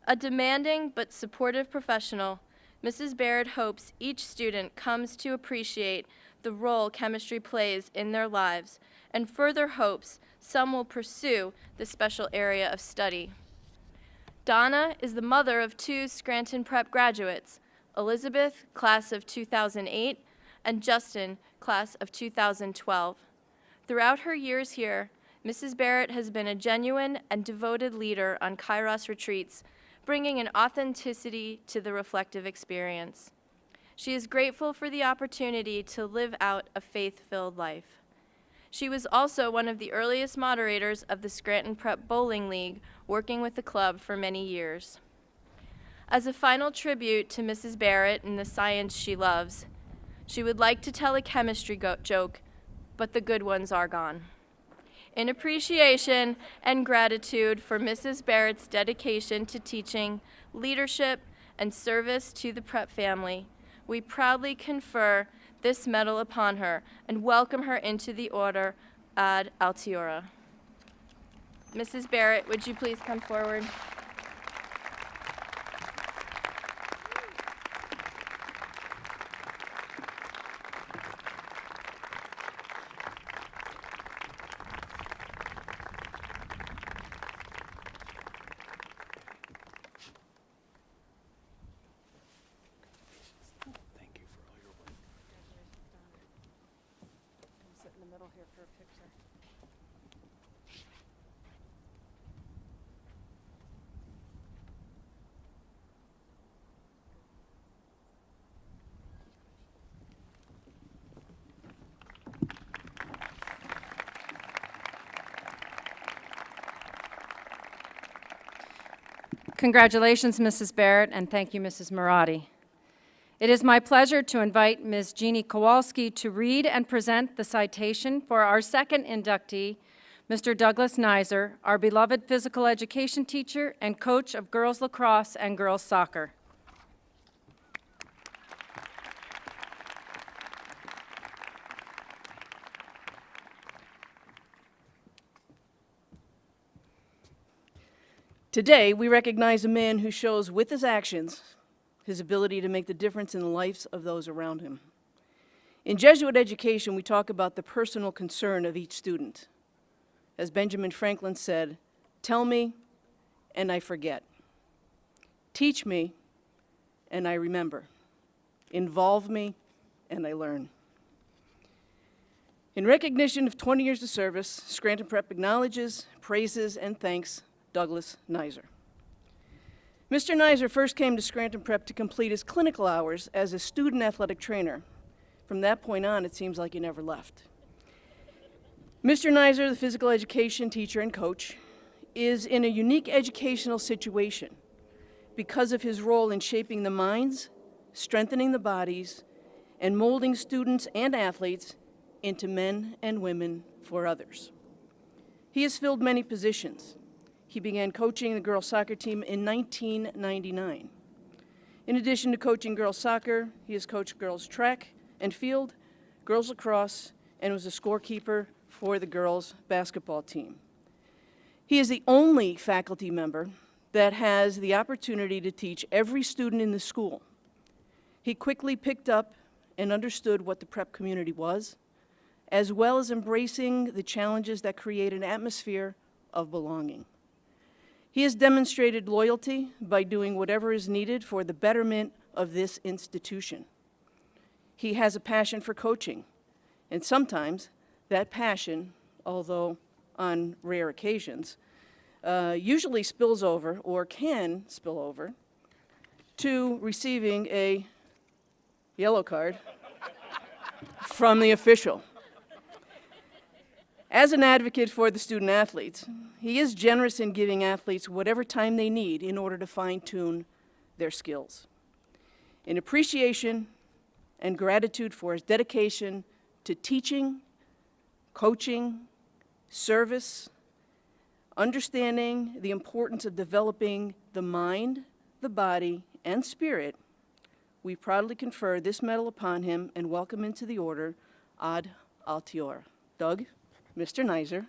A demanding but supportive professional, Mrs. Barrett hopes each student comes to appreciate the role chemistry plays in their lives and further hopes some will pursue this special area of study. Donna is the mother of 2 Scranton Prep graduates, Elizabeth, class of 2008, and Justin, class of 2012. Throughout her years here, Mrs. Barrett has been a genuine and devoted leader on Kairos retreats, bringing an authenticity to the reflective experience. She is grateful for the opportunity to live out a faith-filled life. She was also one of the earliest moderators of the Scranton Prep Bowling League, working with the club for many years. As a final tribute to Mrs. Barrett and the science she loves, she would like to tell a chemistry joke, but the good ones are gone. In appreciation and gratitude for Mrs. Barrett's dedication to teaching, leadership, and service to the Prep family, we proudly confer this medal upon her and welcome her into the Order Ad Altiora. Mrs. Barrett, would you please come forward? Congratulations, Mrs. Barrett, and thank you, Mrs. Marotti. It is my pleasure to invite Ms. Jeannie Kowalski to read and present the citation for our second inductee, Mr. Douglas Nizer, our beloved physical education teacher and coach of girls lacrosse and girls soccer. Today, we recognize a man who shows with his actions his ability to make the difference in the lives of those around him. In Jesuit education, we talk about the personal concern of each student. As Benjamin Franklin said, "Tell me, and I forget. Teach me, and I remember. Involve me, and I learn." In recognition of 20 years of service, Scranton Prep acknowledges, praises, and thanks Douglas Nizer. Mr. Nizer first came to Scranton Prep to complete his clinical hours as a student athletic trainer. From that point on, it seems like he never left. Mr. Nizer, the physical education teacher and coach, is in a unique educational situation because of his role in shaping the minds, strengthening the bodies, and molding students and athletes into men and women for others. He has filled many positions. He began coaching the girls' soccer team in 1999. In addition to coaching girls' soccer, he has coached girls' track and field, girls' lacrosse, and was a scorekeeper for the girls' basketball team. He is the only faculty member that has the opportunity to teach every student in the school. He quickly picked up and understood what the prep community was, as well as embracing the challenges that create an atmosphere of belonging. He has demonstrated loyalty by doing whatever is needed for the betterment of this institution. He has a passion for coaching, and sometimes that passion, although on rare occasions, usually spills over, or can spill over, to receiving a yellow card from the official. As an advocate for the student athletes, he is generous in giving athletes whatever time they need in order to fine-tune their skills. In appreciation and gratitude for his dedication to teaching, coaching, service, understanding the importance of developing the mind, the body, and spirit, we proudly confer this medal upon him and welcome into the order ad altiora. Doug, Mr. Nizer,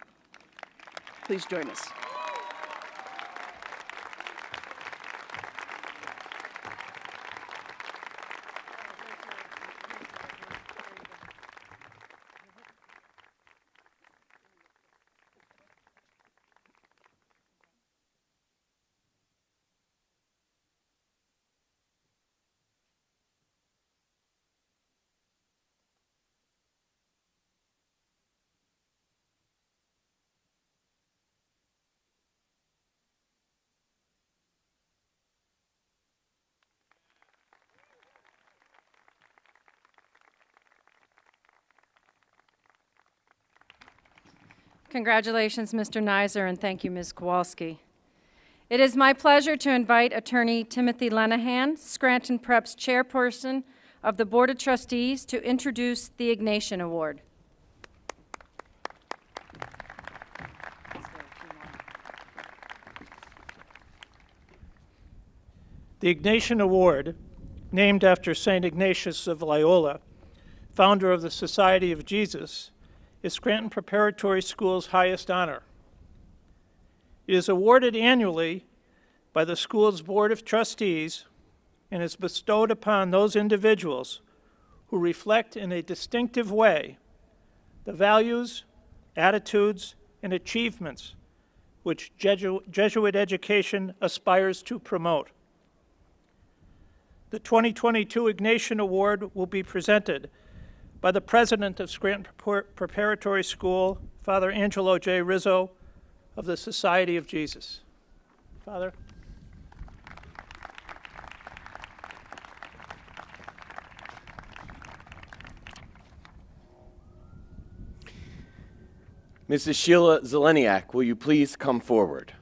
please join us. Congratulations, Mr. Nizer, and thank you, Ms. Kowalski. It is my pleasure to invite Attorney Timothy Lenahan, Scranton Prep's chairperson of the Board of Trustees, to introduce the Ignatian Award. The Ignatian Award, named after St. Ignatius of Loyola, founder of the Society of Jesus, is Scranton Preparatory School's highest honor. It is awarded annually by the school's Board of Trustees and is bestowed upon those individuals who reflect in a distinctive way the values, attitudes, and achievements which Jesuit education aspires to promote. The 2022 Ignatian Award will be presented by the president of Scranton Preparatory School, Father Angelo J. Rizzo of the Society of Jesus. Father. Mrs. Sheila Zeleniak, will you please come forward?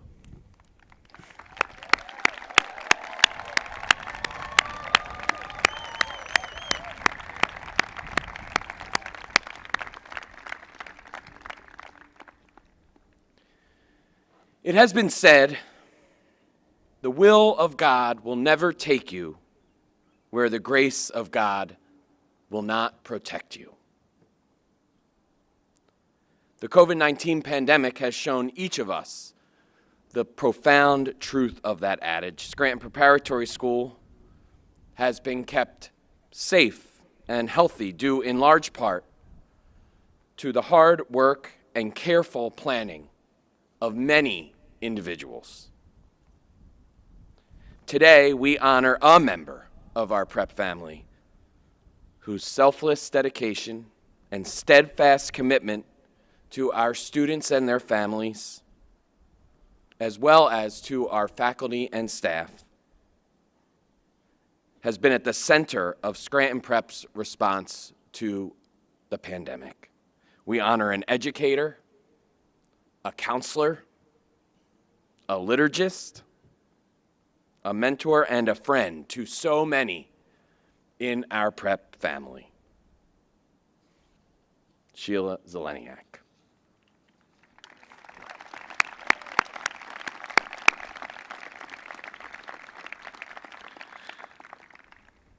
It has been said, the will of God will never take you where the grace of God will not protect you. The COVID-19 pandemic has shown each of us the profound truth of that adage. Scranton Preparatory School has been kept safe and healthy due in large part to the hard work and careful planning of many individuals. Today, we honor a member of our prep family whose selfless dedication and steadfast commitment to our students and their families, as well as to our faculty and staff, has been at the center of Scranton Prep's response to the pandemic. We honor an educator, a counselor, a liturgist, a mentor, and a friend to so many in our prep family. Sheila Zeleniak.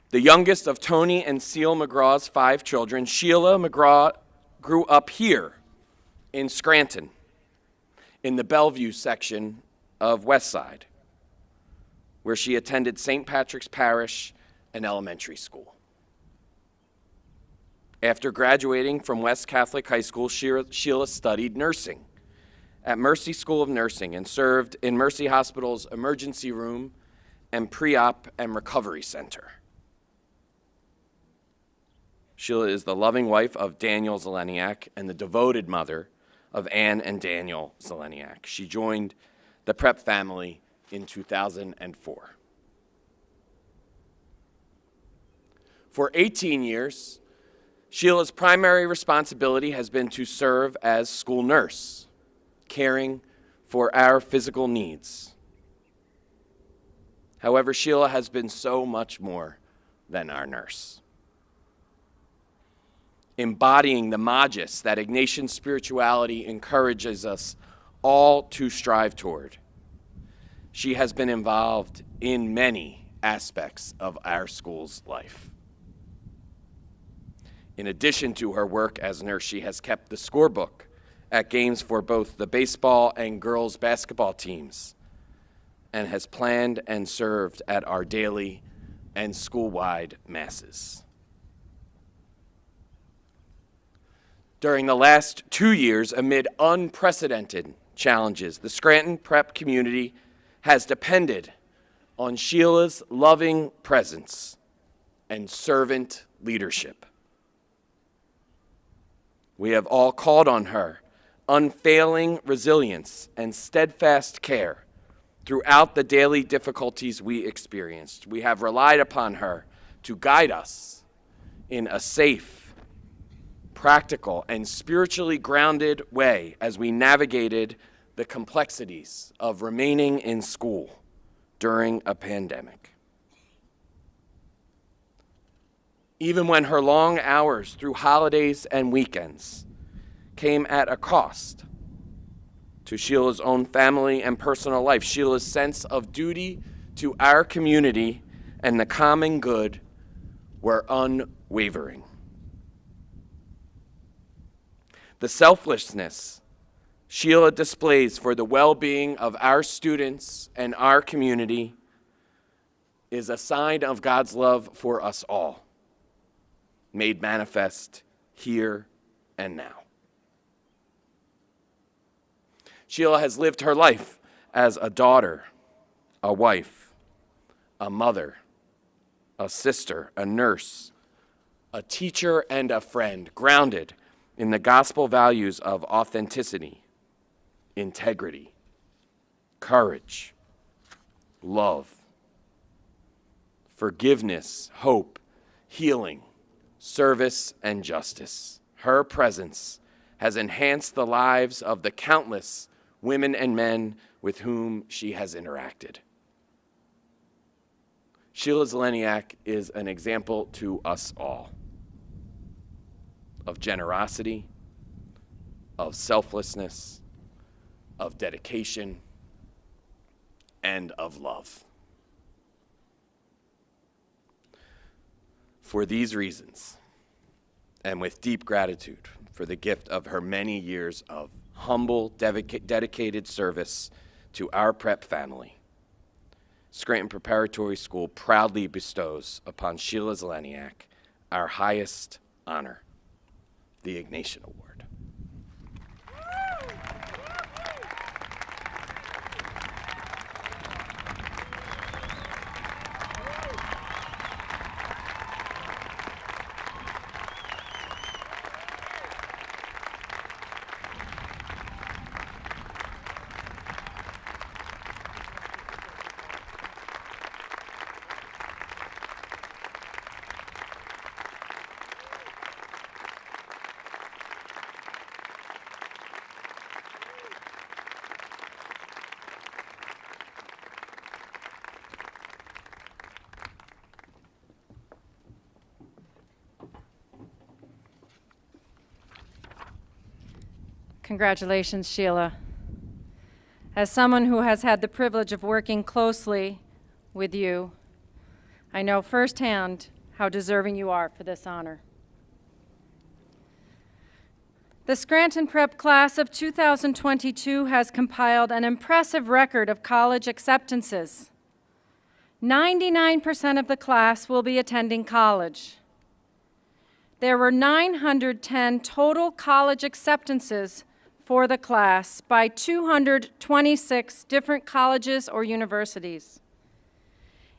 The youngest of Tony and Seal McGraw's 5 children, Sheila McGraw grew up here in Scranton, in the Bellevue section of Westside, where she attended St. Patrick's Parish and elementary school. After graduating from West Catholic High School, Sheila studied nursing at Mercy School of Nursing and served in Mercy Hospital's emergency room and pre-op and recovery center. Sheila is the loving wife of Daniel Zeleniak and the devoted mother of Anne and Daniel Zeleniak. She joined the prep family in 2004. For 18 years, Sheila's primary responsibility has been to serve as school nurse, caring for our physical needs. However, Sheila has been so much more than our nurse. Embodying the magis that Ignatian spirituality encourages us all to strive toward, she has been involved in many aspects of our school's life. In addition to her work as nurse, she has kept the scorebook at games for both the baseball and girls basketball teams and has planned and served at our daily and school-wide masses. During the last 2 years, amid unprecedented challenges, the Scranton Prep community has depended on Sheila's loving presence and servant leadership. We have all called on her unfailing resilience and steadfast care throughout the daily difficulties we experienced. We have relied upon her to guide us in a safe, practical, and spiritually grounded way as we navigated the complexities of remaining in school during a pandemic. Even when her long hours through holidays and weekends came at a cost to Sheila's own family and personal life, Sheila's sense of duty to our community and the common good were unwavering. The selflessness Sheila displays for the well-being of our students and our community is a sign of God's love for us all, made manifest here and now. Sheila has lived her life as a daughter, a wife, a mother, a sister, a nurse, a teacher, and a friend, grounded in the gospel values of authenticity, integrity, courage, love, forgiveness, hope, healing, service, and justice. Her presence has enhanced the lives of the countless women and men with whom she has interacted. Sheila Zeleniak is an example to us all of generosity, of selflessness, of dedication, and of love. For these reasons, and with deep gratitude for the gift of her many years of humble, dedicated service to our prep family, Scranton Preparatory School proudly bestows upon Sheila Zeleniak our highest honor, the Ignatian Award. Congratulations, Sheila. As someone who has had the privilege of working closely with you, I know firsthand how deserving you are for this honor. The Scranton Prep class of 2022 has compiled an impressive record of college acceptances. 99% of the class will be attending college. There were 910 total college acceptances for the class by 226 different colleges or universities.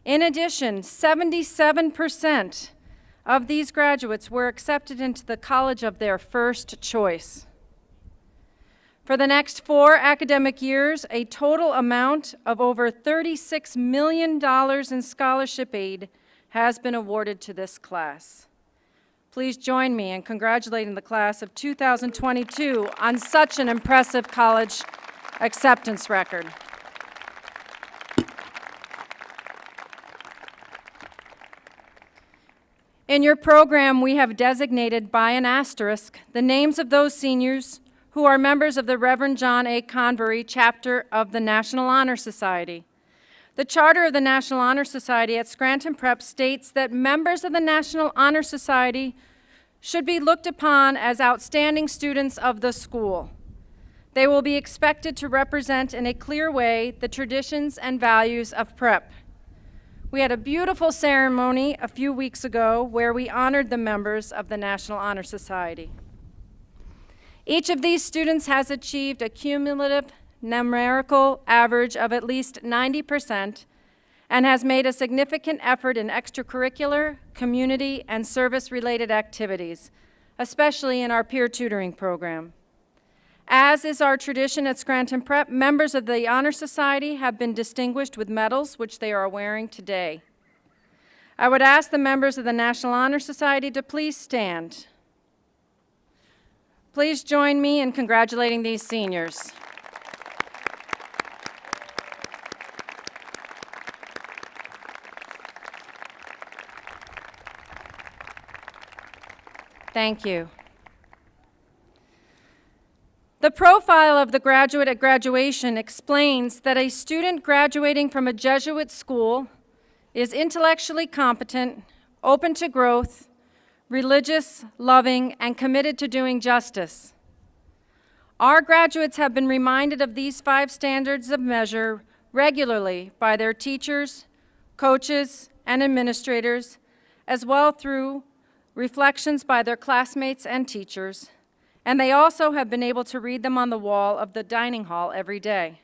In addition, 77% of these graduates were accepted into the college of their first choice. For the next 4 academic years, a total amount of over $36 million in scholarship aid has been awarded to this class. Please join me in congratulating the class of 2022 on such an impressive college acceptance record. In your program, we have designated by an asterisk the names of those seniors who are members of the Reverend John A. Convery chapter of the National Honor Society. The charter of the National Honor Society at Scranton Prep states that members of the National Honor Society should be looked upon as outstanding students of the school. They will be expected to represent in a clear way the traditions and values of prep. We had a beautiful ceremony a few weeks ago where we honored the members of the National Honor Society. Each of these students has achieved a cumulative numerical average of at least 90% and has made a significant effort in extracurricular, community, and service-related activities, especially in our peer tutoring program. As is our tradition at Scranton Prep, members of the Honor Society have been distinguished with medals, which they are wearing today. I would ask the members of the National Honor Society to please stand. Please join me in congratulating these seniors. Thank you. The profile of the graduate at graduation explains that a student graduating from a Jesuit school is intellectually competent, open to growth, religious, loving, and committed to doing justice. Our graduates have been reminded of these 5 standards of measure regularly by their teachers, coaches, and administrators, as well through reflections by their classmates and teachers, and they also have been able to read them on the wall of the dining hall every day.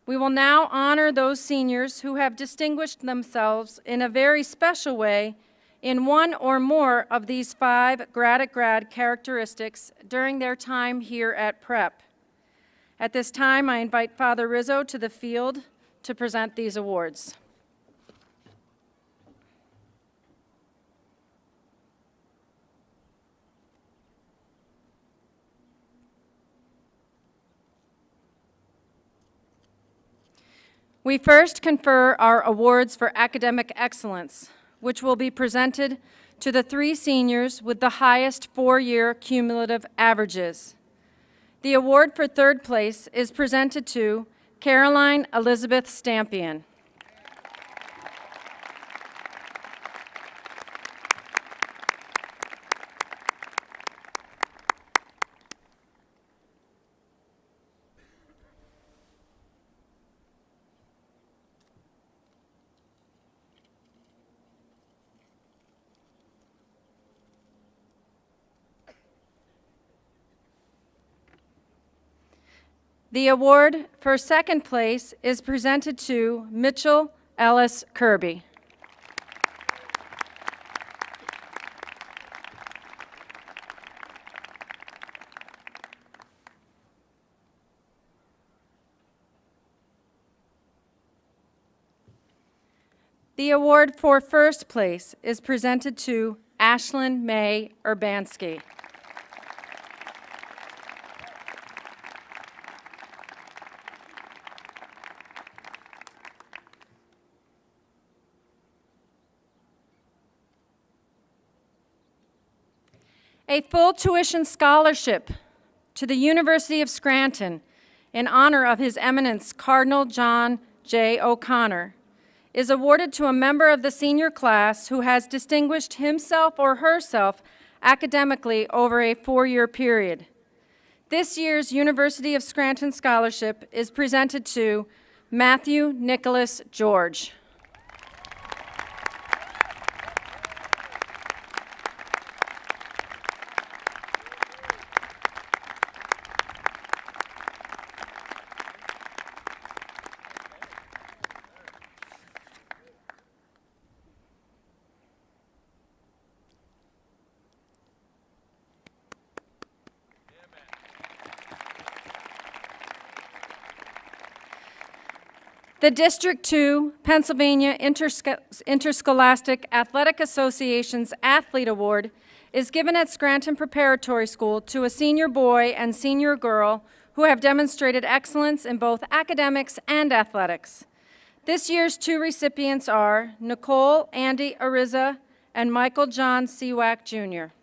We will now honor those seniors who have distinguished themselves in a very special way in one or more of these 5 grad characteristics during their time here at Prep. At this time, I invite Father Rizzo to the field to present these awards. We first confer our awards for academic excellence, which will be presented to the 3 seniors with the highest 4-year cumulative averages. The award for 3rd place is presented to Caroline Elizabeth Stampian. The award for second place is presented to Mitchell Ellis Kirby. The award for first place is presented to Ashlyn May Urbanski. A full tuition scholarship to the University of Scranton in honor of His Eminence Cardinal John J. O'Connor is awarded to a member of the senior class who has distinguished himself or herself academically over a 4-year period. This year's University of Scranton Scholarship is presented to Matthew Nicholas George. The District 2 Pennsylvania Interscholastic Athletic Association's Athlete Award is given at Scranton Preparatory School to a senior boy and senior girl who have demonstrated excellence in both academics and athletics. This year's 2 recipients are Nicole Andy Ariza and Michael John Seawack, Jr.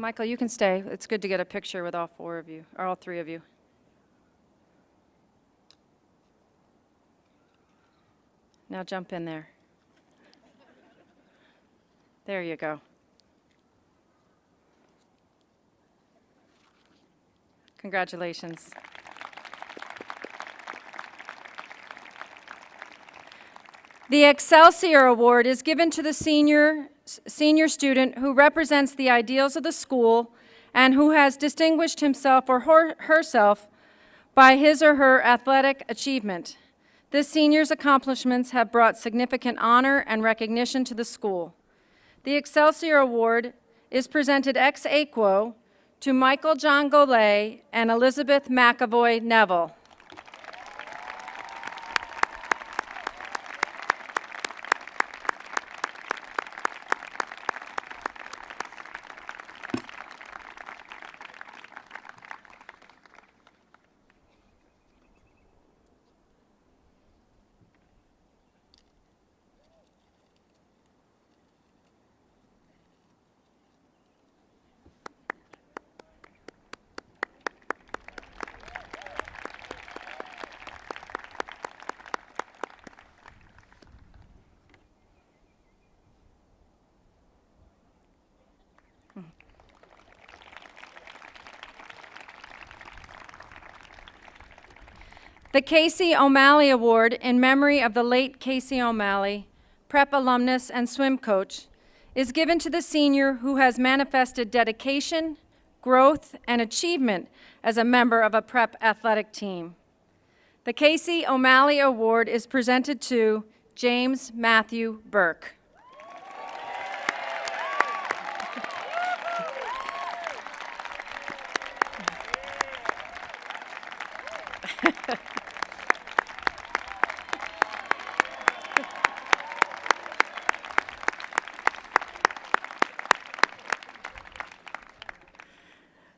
Michael, you can stay. It's good to get a picture with all 4 of you, or all 3 of you. Now jump in there. There you go. Congratulations. The Excelsior Award is given to the senior student who represents the ideals of the school and who has distinguished himself or herself by his or her athletic achievement. This senior's accomplishments have brought significant honor and recognition to the school. The Excelsior Award is presented ex aequo to Michael John Golay and Elizabeth McAvoy Neville. The Casey O'Malley Award in memory of the late Casey O'Malley, prep alumnus and swim coach, is given to the senior who has manifested dedication, growth, and achievement as a member of a prep athletic team. The Casey O'Malley Award is presented to James Matthew Burke.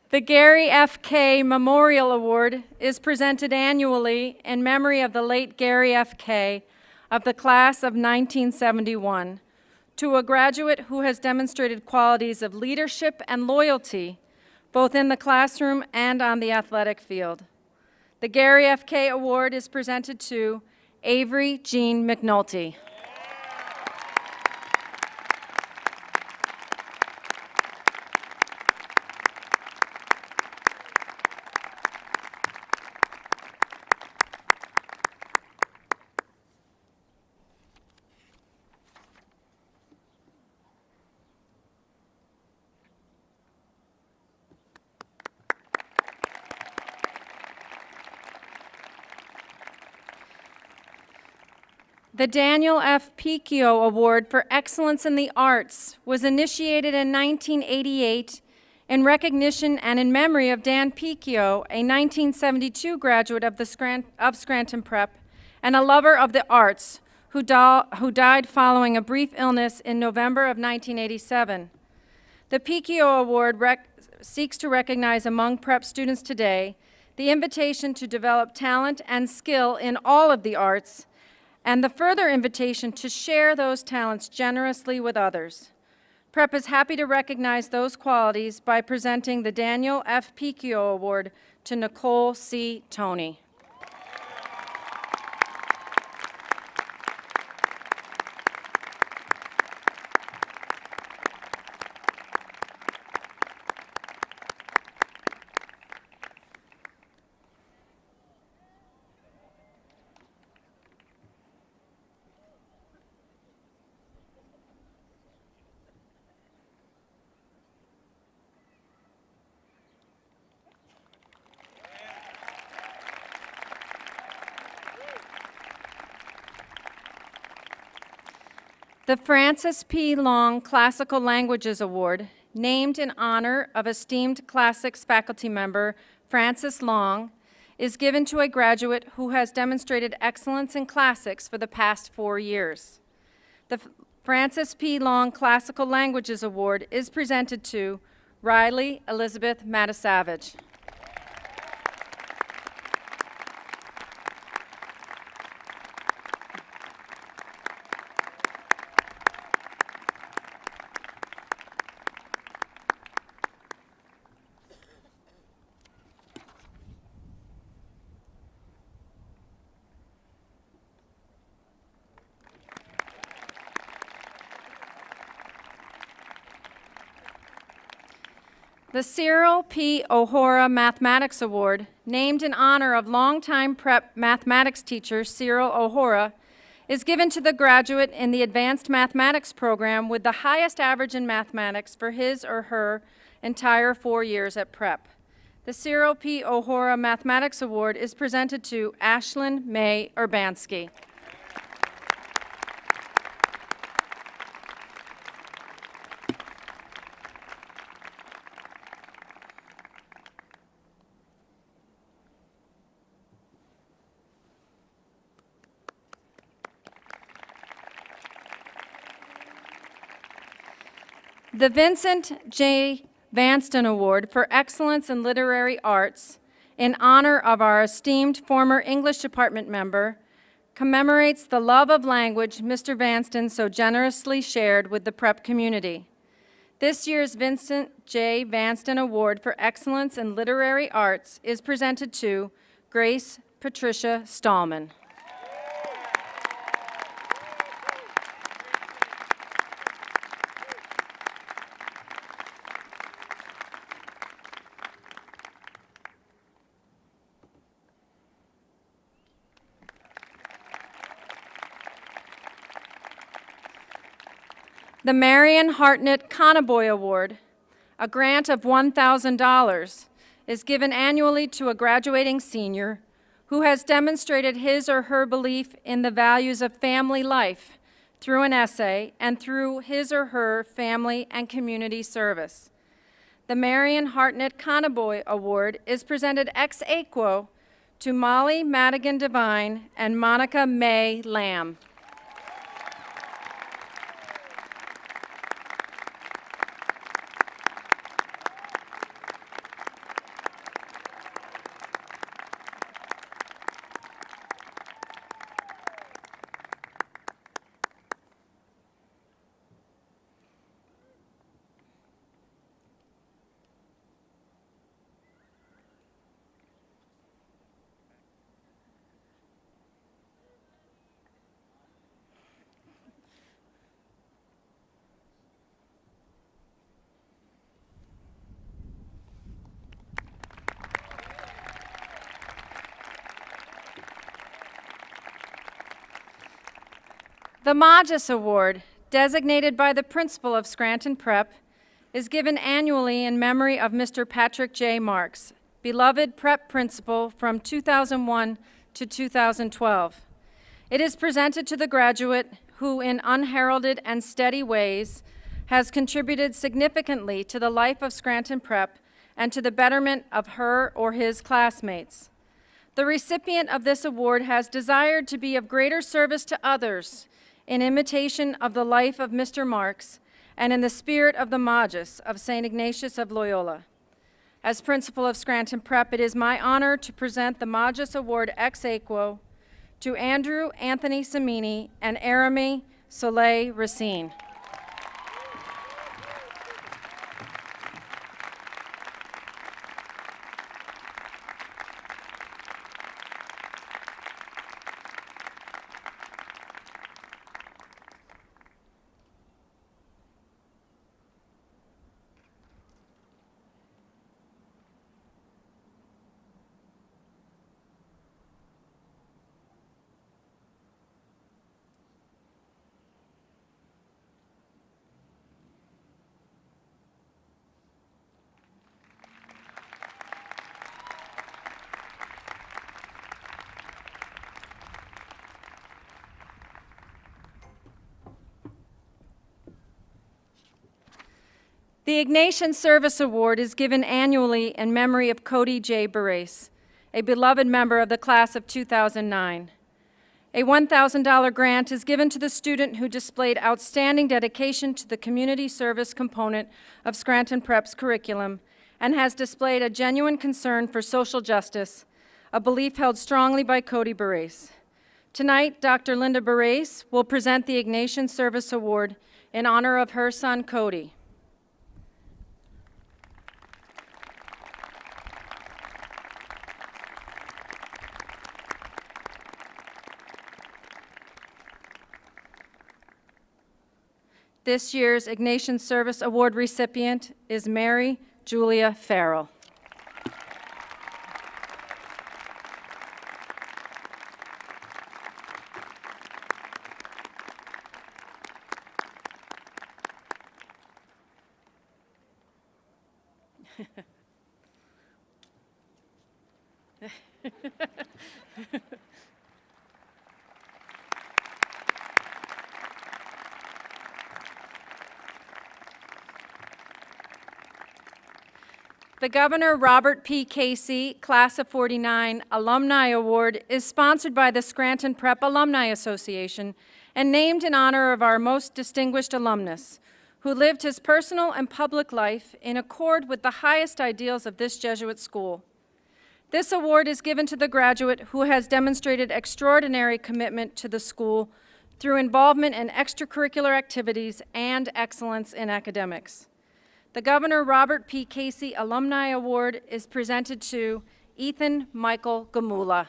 The Gary F. Kay Memorial Award is presented annually in memory of the late Gary F. Kay of the class of 1971 to a graduate who has demonstrated qualities of leadership and loyalty both in the classroom and on the athletic field. The Gary F. Kay Award is presented to Avery Jean McNulty. The Daniel F. Picchio Award for Excellence in the Arts was initiated in 1988 in recognition and in memory of Dan Picchio, a 1972 graduate of Scranton Prep and a lover of the arts, who died following a brief illness in November of 1987. The Picchio Award seeks to recognize among prep students today the invitation to develop talent and skill in all of the arts, and the further invitation to share those talents generously with others. Prep is happy to recognize those qualities by presenting the Daniel F. Picchio Award to Nicole C. Toney. The Francis P. Long Classical Languages Award, named in honor of esteemed classics faculty member Francis Long, is given to a graduate who has demonstrated excellence in classics for the past 4 years. The Francis P. Long Classical Languages Award is presented to Riley Elizabeth Matasavage. The Cyril P. O'Hora Mathematics Award, named in honor of longtime prep mathematics teacher Cyril O'Hora, is given to the graduate in the Advanced Mathematics program with the highest average in mathematics for his or her entire 4 years at prep. The Cyril P. O'Hora Mathematics Award is presented to Ashlyn May Urbanski. The Vincent J. Vanston Award for Excellence in Literary Arts, in honor of our esteemed former English department member, commemorates the love of language Mr. Vanston so generously shared with the prep community. This year's Vincent J. Vanston Award for Excellence in Literary Arts is presented to Grace Patricia Stallman. The Marion Hartnett Conaboy Award, a grant of $1,000, is given annually to a graduating senior who has demonstrated his or her belief in the values of family life through an essay and through his or her family and community service. The Marion Hartnett Conaboy Award is presented ex aequo to Molly Madigan Devine and Monica May Lamb. The Magis Award, designated by the principal of Scranton Prep, is given annually in memory of Mr. Patrick J. Marks, beloved prep principal from 2001 to 2012. It is presented to the graduate who, in unheralded and steady ways, has contributed significantly to the life of Scranton Prep and to the betterment of her or his classmates. The recipient of this award has desired to be of greater service to others in imitation of the life of Mr. Marks and in the spirit of the Magus of St. Ignatius of Loyola. As principal of Scranton Prep, it is my honor to present the Magus Award ex aequo to Andrew Anthony Samini and Arami Soleil Racine. The Ignatian Service Award is given annually in memory of Cody J. Barrace, a beloved member of the class of 2009. A $1,000 grant is given to the student who displayed outstanding dedication to the community service component of Scranton Prep's curriculum and has displayed a genuine concern for social justice, a belief held strongly by Cody Barrace. Tonight, Dr. Linda Barrace will present the Ignatian Service Award in honor of her son, Cody. This year's Ignatian Service Award recipient is Mary Julia Farrell. The Governor Robert P. Casey Class of 49 Alumni Award is sponsored by the Scranton Prep Alumni Association and named in honor of our most distinguished alumnus, who lived his personal and public life in accord with the highest ideals of this Jesuit school. This award is given to the graduate who has demonstrated extraordinary commitment to the school through involvement in extracurricular activities and excellence in academics. The Governor Robert P. Casey Alumni Award is presented to Ethan Michael Gamula.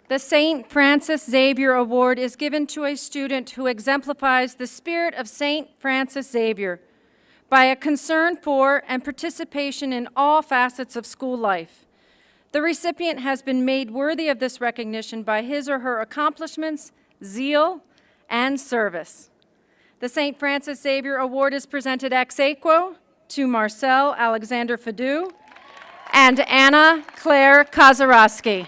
The St. Francis Xavier Award is given to a student who exemplifies the spirit of St. Francis Xavier by a concern for and participation in all facets of school life. The recipient has been made worthy of this recognition by his or her accomplishments, zeal, and service. The St. Francis Xavier Award is presented ex aequo to Marcel Alexander Fadu and Anna Claire Kozarowski.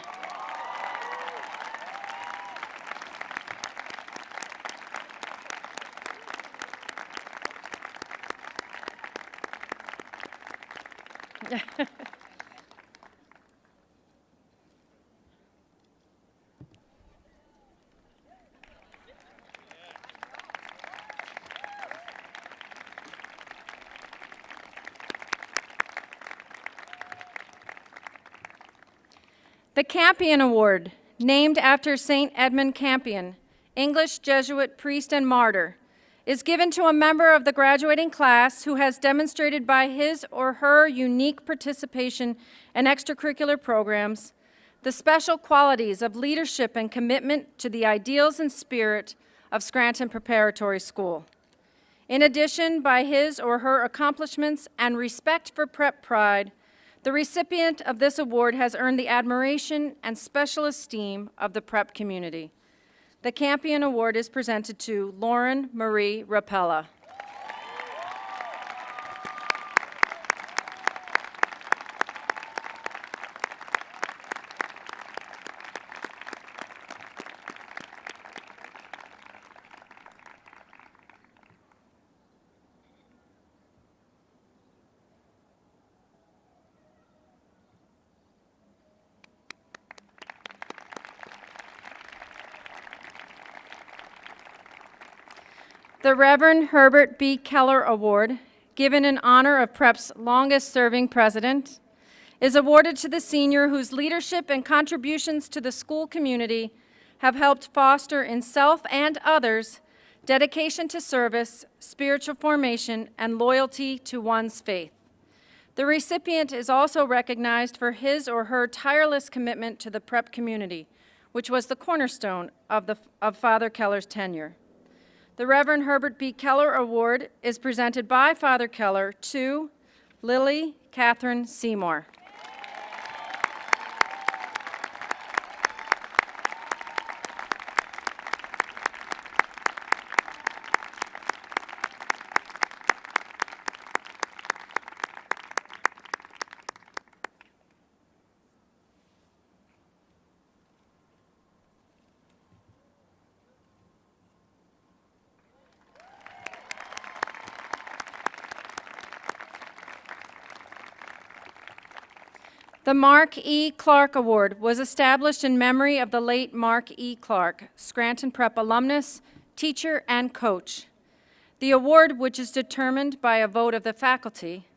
The Campion Award, named after St. Edmund Campion, English Jesuit priest and martyr, is given to a member of the graduating class who has demonstrated by his or her unique participation in extracurricular programs the special qualities of leadership and commitment to the ideals and spirit of Scranton Preparatory School. In addition, by his or her accomplishments and respect for prep pride, the recipient of this award has earned the admiration and special esteem of the prep community. The Campion Award is presented to Lauren Marie Rapella. The Reverend Herbert B. Keller Award, given in honor of PrEP's longest-serving president, is awarded to the senior whose leadership and contributions to the school community have helped foster in self and others dedication to service, spiritual formation, and loyalty to one's faith. The recipient is also recognized for his or her tireless commitment to the PrEP community, which was the cornerstone of Father Keller's tenure. The Reverend Herbert B. Keller Award is presented by Father Keller to Lily Catherine Seymour. The Mark E. Clark Award was established in memory of the late Mark E. Clark, Scranton Prep alumnus, teacher, and coach. The award, which is determined by a vote of the faculty,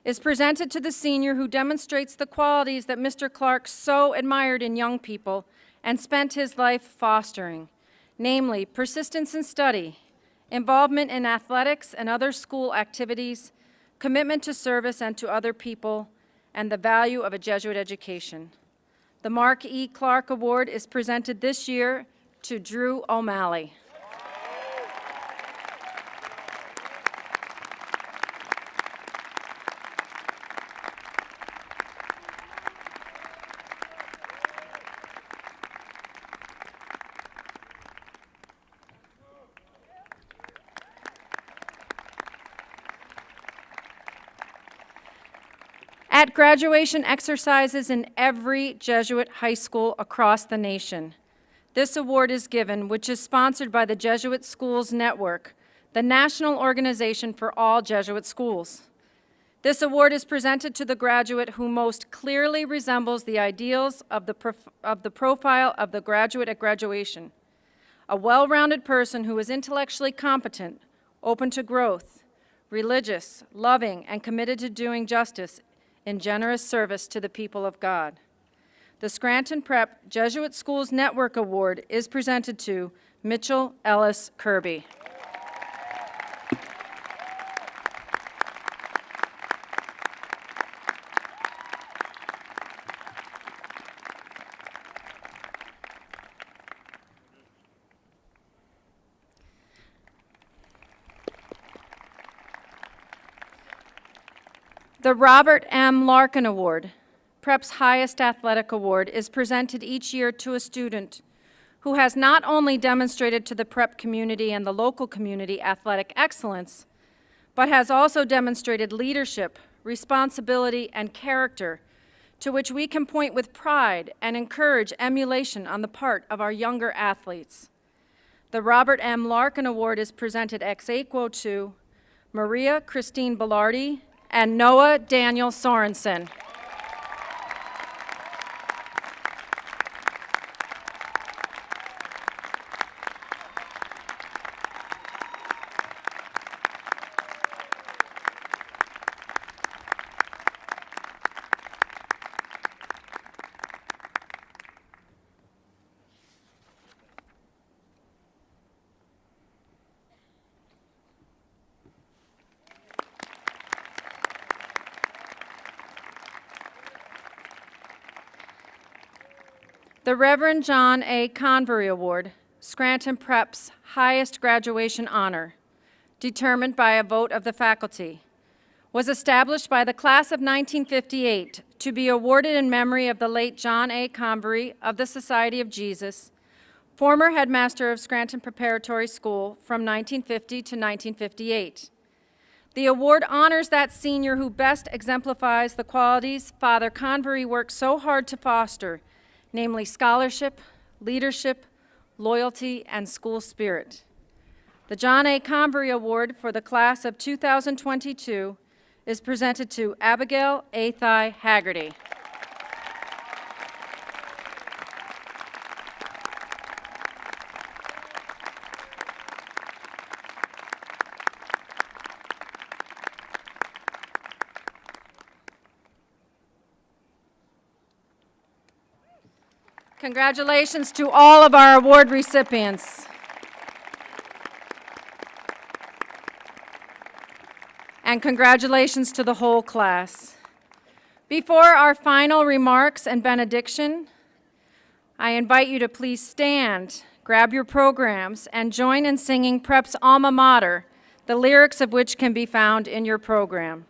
is presented to the senior who demonstrates the qualities that Mr. Clark so admired in young people and spent his life fostering, namely persistence in study, involvement in athletics and other school activities, commitment to service and to other people, and the value of a Jesuit education. The Mark E. Clark Award is presented this year to Drew O'Malley. At graduation exercises in every Jesuit high school across the nation, this award is given, which is sponsored by the Jesuit Schools Network, the national organization for all Jesuit schools. This award is presented to the graduate who most clearly resembles the ideals of the profile of the graduate at graduation, a well-rounded person who is intellectually competent, open to growth, religious, loving, and committed to doing justice in generous service to the people of God. The Scranton Prep Jesuit Schools Network Award is presented to Mitchell Ellis Kirby. The Robert M. Larkin Award, PrEP's highest athletic award, is presented each year to a student who has not only demonstrated to the PrEP community and the local community athletic excellence, but has also demonstrated leadership, responsibility, and character to which we can point with pride and encourage emulation on the part of our younger athletes. The Robert M. Larkin Award is presented ex aequo to Maria Christine Bellardi and Noah Daniel Sorensen. The Reverend John A. Convery Award, Scranton Prep's highest graduation honor, determined by a vote of the faculty, was established by the class of 1958 to be awarded in memory of the late John A. Convery of the Society of Jesus, former headmaster of Scranton Preparatory School from 1950 to 1958. The award honors that senior who best exemplifies the qualities Father Convery worked so hard to foster, namely scholarship, leadership, loyalty, and school spirit. The John A. Convery Award for the class of 2022 is presented to Abigail Athai Haggerty. Congratulations to all of our award recipients. And congratulations to the whole class. Before our final remarks and benediction, I invite you to please stand, grab your programs, and join in singing Prep's alma mater, the lyrics of which can be found in your program.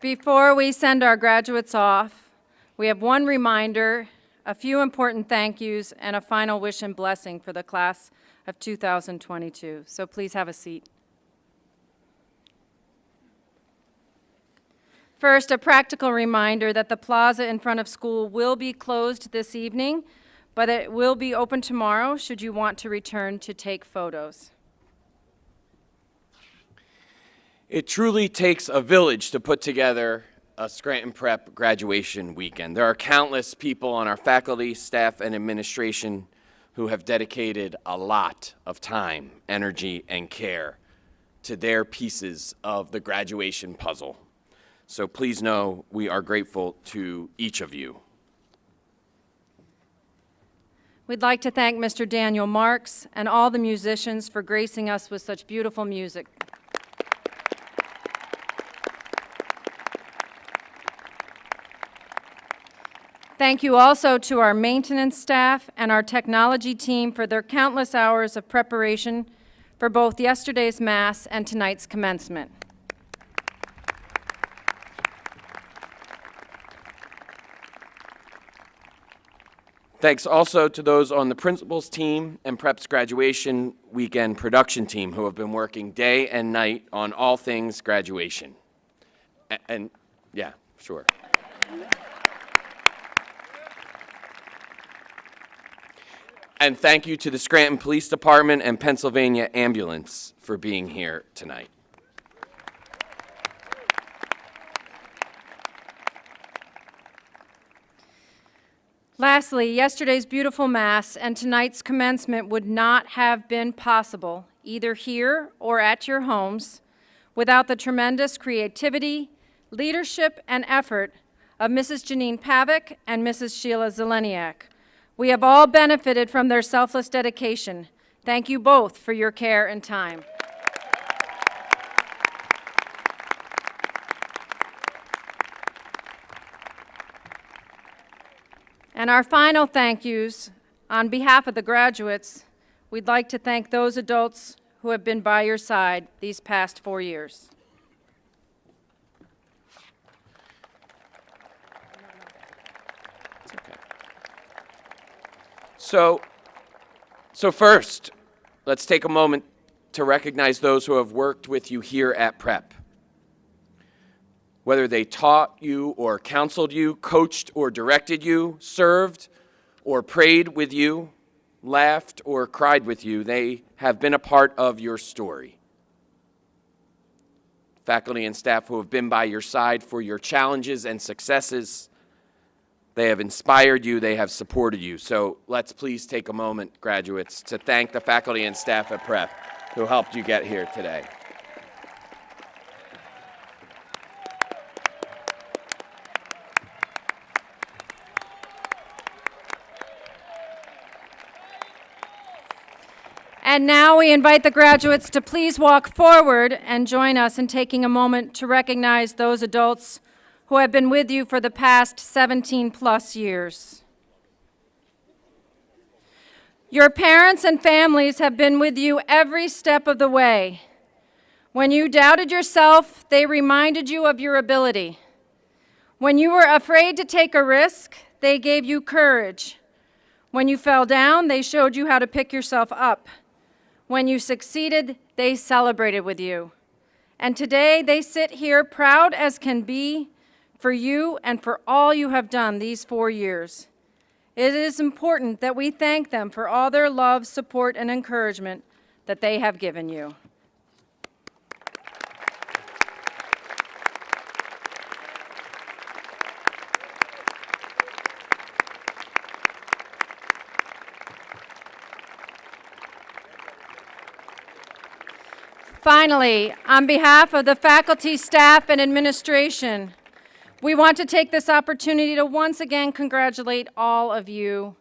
Before we send our graduates off, we have one reminder, a few important thank yous, and a final wish and blessing for the class of 2022. So please have a seat. First, a practical reminder that the plaza in front of school will be closed this evening, but it will be open tomorrow should you want to return to take photos. It truly takes a village to put together a Scranton Prep graduation weekend. There are countless people on our faculty, staff, and administration who have dedicated a lot of time, energy, and care to their pieces of the graduation puzzle. So please know we are grateful to each of you. We'd like to thank Mr. Daniel Marks and all the musicians for gracing us with such beautiful music. Thank you also to our maintenance staff and our technology team for their countless hours of preparation for both yesterday's Mass and tonight's commencement. Thanks also to those on the principal's team and Prep's graduation weekend production team who have been working day and night on all things graduation. And yeah, sure. And thank you to the Scranton Police Department and Pennsylvania Ambulance for being here tonight. Lastly, yesterday's beautiful Mass and tonight's commencement would not have been possible, either here or at your homes, without the tremendous creativity, leadership, and effort of Mrs. Janine Pavick and Mrs. Sheila Zeleniak. We have all benefited from their selfless dedication. Thank you both for your care and time. And our final thank yous, on behalf of the graduates, we'd like to thank those adults who have been by your side these past 4 years. So first, let's take a moment to recognize those who have worked with you here at Prep. Whether they taught you or counseled you, coached or directed you, served or prayed with you, laughed or cried with you, they have been a part of your story. Faculty and staff who have been by your side for your challenges and successes, they have inspired you, they have supported you. So let's please take a moment, graduates, to thank the faculty and staff at Prep who helped you get here today. And now we invite the graduates to please walk forward and join us in taking a moment to recognize those adults who have been with you for the past 17+ years. Your parents and families have been with you every step of the way. When you doubted yourself, they reminded you of your ability. When you were afraid to take a risk, they gave you courage. When you fell down, they showed you how to pick yourself up. When you succeeded, they celebrated with you. And today they sit here proud as can be for you and for all you have done these 4 years. It is important that we thank them for all their love, support, and encouragement that they have given you. Finally, on behalf of the faculty, staff, and administration, we want to take this opportunity to once again congratulate all of you.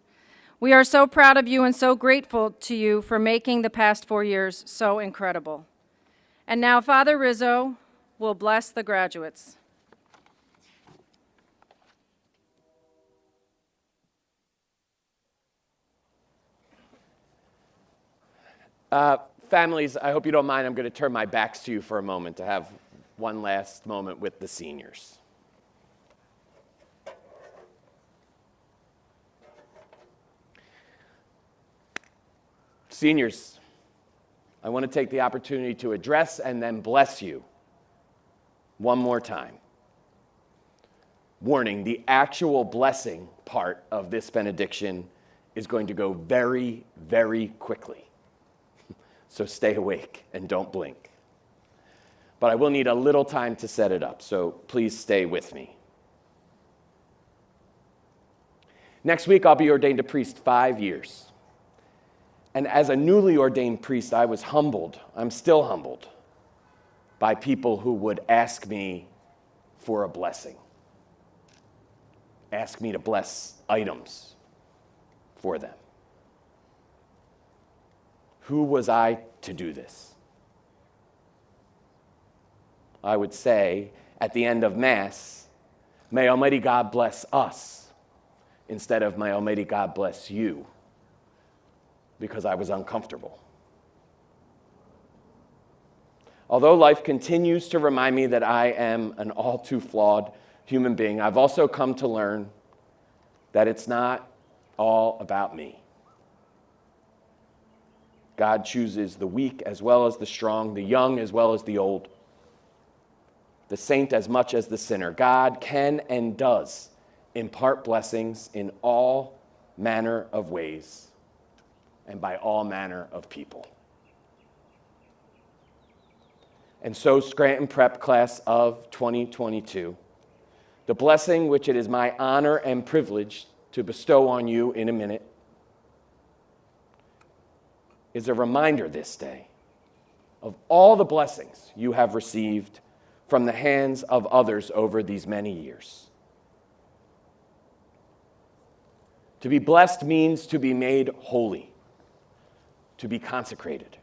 We are so proud of you and so grateful to you for making the past 4 years so incredible. And now Father Rizzo will bless the graduates. Families, I hope you don't mind, I'm going to turn my backs to you for a moment to have one last moment with the seniors. Seniors, I want to take the opportunity to address and then bless you one more time. Warning, the actual blessing part of this benediction is going to go very, very quickly. So stay awake and don't blink. But I will need a little time to set it up, so please stay with me. Next week, I'll be ordained a priest 5 years. And as a newly ordained priest, I was humbled, I'm still humbled, by people who would ask me for a blessing, ask me to bless items for them. Who was I to do this? I would say at the end of Mass, may Almighty God bless us instead of may Almighty God bless you, because I was uncomfortable. Although life continues to remind me that I am an all too flawed human being, I've also come to learn that it's not all about me. God chooses the weak as well as the strong, the young as well as the old, the saint as much as the sinner. God can and does impart blessings in all manner of ways and by all manner of people. And so, Scranton Prep Class of 2022, the blessing which it is my honor and privilege to bestow on you in a minute is a reminder this day of all the blessings you have received from the hands of others over these many years. To be blessed means to be made holy, to be consecrated.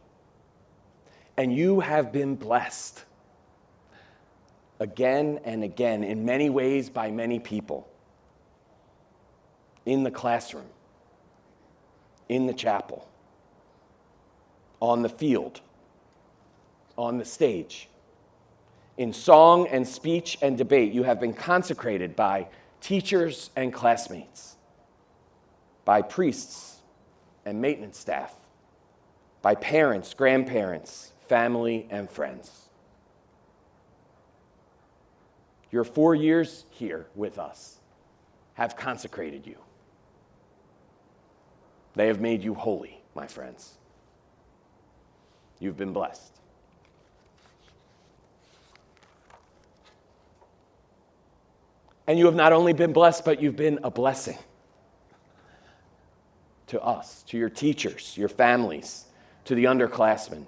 And you have been blessed again and again in many ways by many people. In the classroom, in the chapel, on the field, on the stage. In song and speech and debate, you have been consecrated by teachers and classmates, by priests and maintenance staff, by parents, grandparents, family, and friends. Your 4 years here with us have consecrated you. They have made you holy, my friends. You've been blessed. And you have not only been blessed, but you've been a blessing to us, to your teachers, your families, to the underclassmen.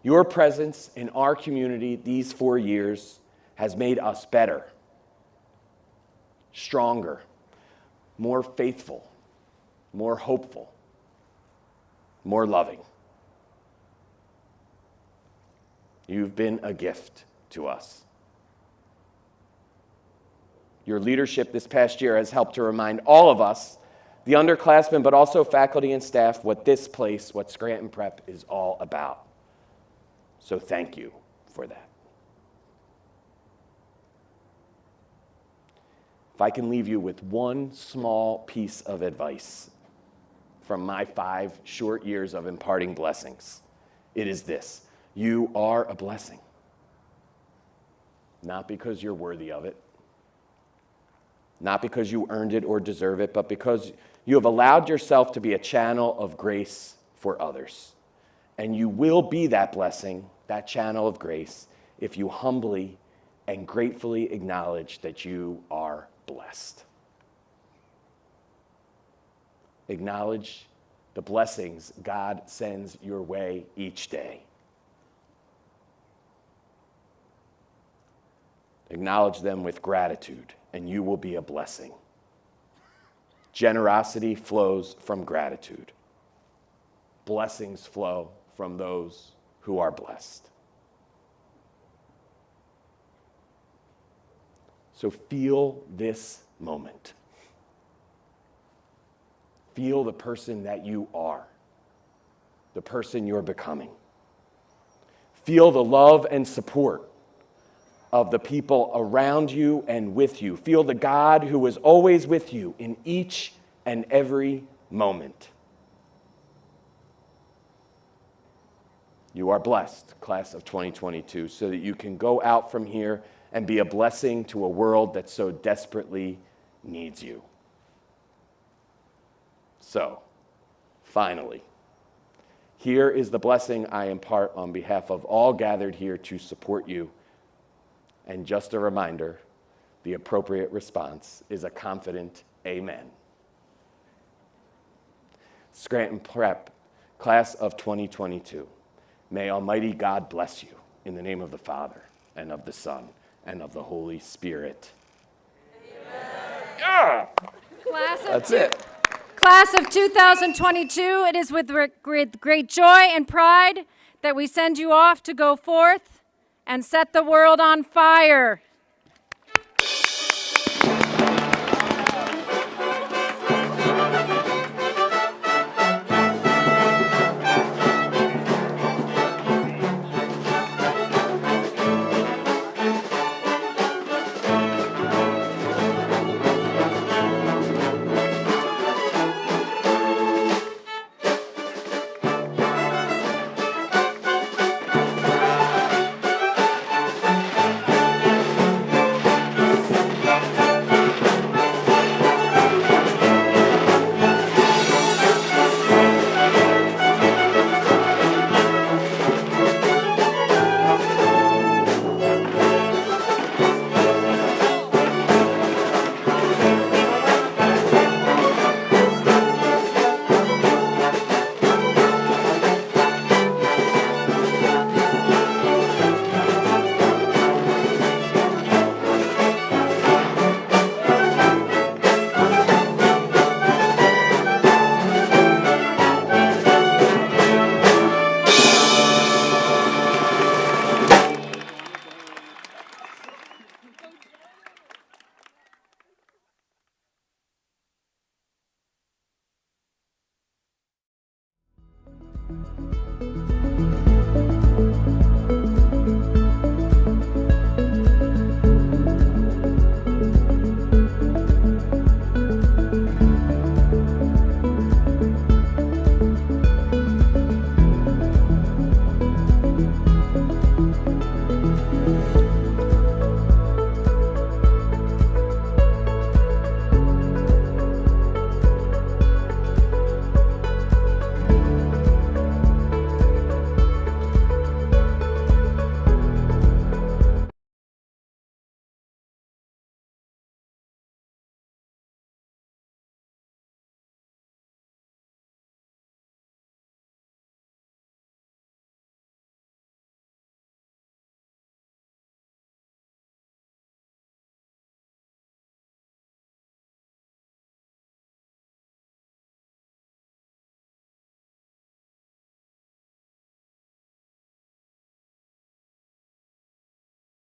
Your presence in our community these 4 years has made us better, stronger, more faithful, more hopeful, more loving. You've been a gift to us. Your leadership this past year has helped to remind all of us, the underclassmen, but also faculty and staff, what this place, what Scranton Prep is all about. So thank you for that. If I can leave you with one small piece of advice from my 5 short years of imparting blessings, it is this: you are a blessing. Not because you're worthy of it, not because you earned it or deserve it, but because you have allowed yourself to be a channel of grace for others. And you will be that blessing, that channel of grace, if you humbly and gratefully acknowledge that you are blessed. Acknowledge the blessings God sends your way each day. Acknowledge them with gratitude, and you will be a blessing. Generosity flows from gratitude. Blessings flow from those who are blessed. So feel this moment. Feel the person that you are, the person you're becoming. Feel the love and support of the people around you and with you. Feel the God who is always with you in each and every moment. You are blessed, class of 2022, so that you can go out from here and be a blessing to a world that so desperately needs you. So, finally, here is the blessing I impart on behalf of all gathered here to support you. And just a reminder, the appropriate response is a confident amen. Scranton Prep Class of 2022, may Almighty God bless you in the name of the Father, and of the Son, and of the Holy Spirit. Amen. That's it. Class of 2022, it is with great joy and pride that we send you off to go forth and set the world on fire.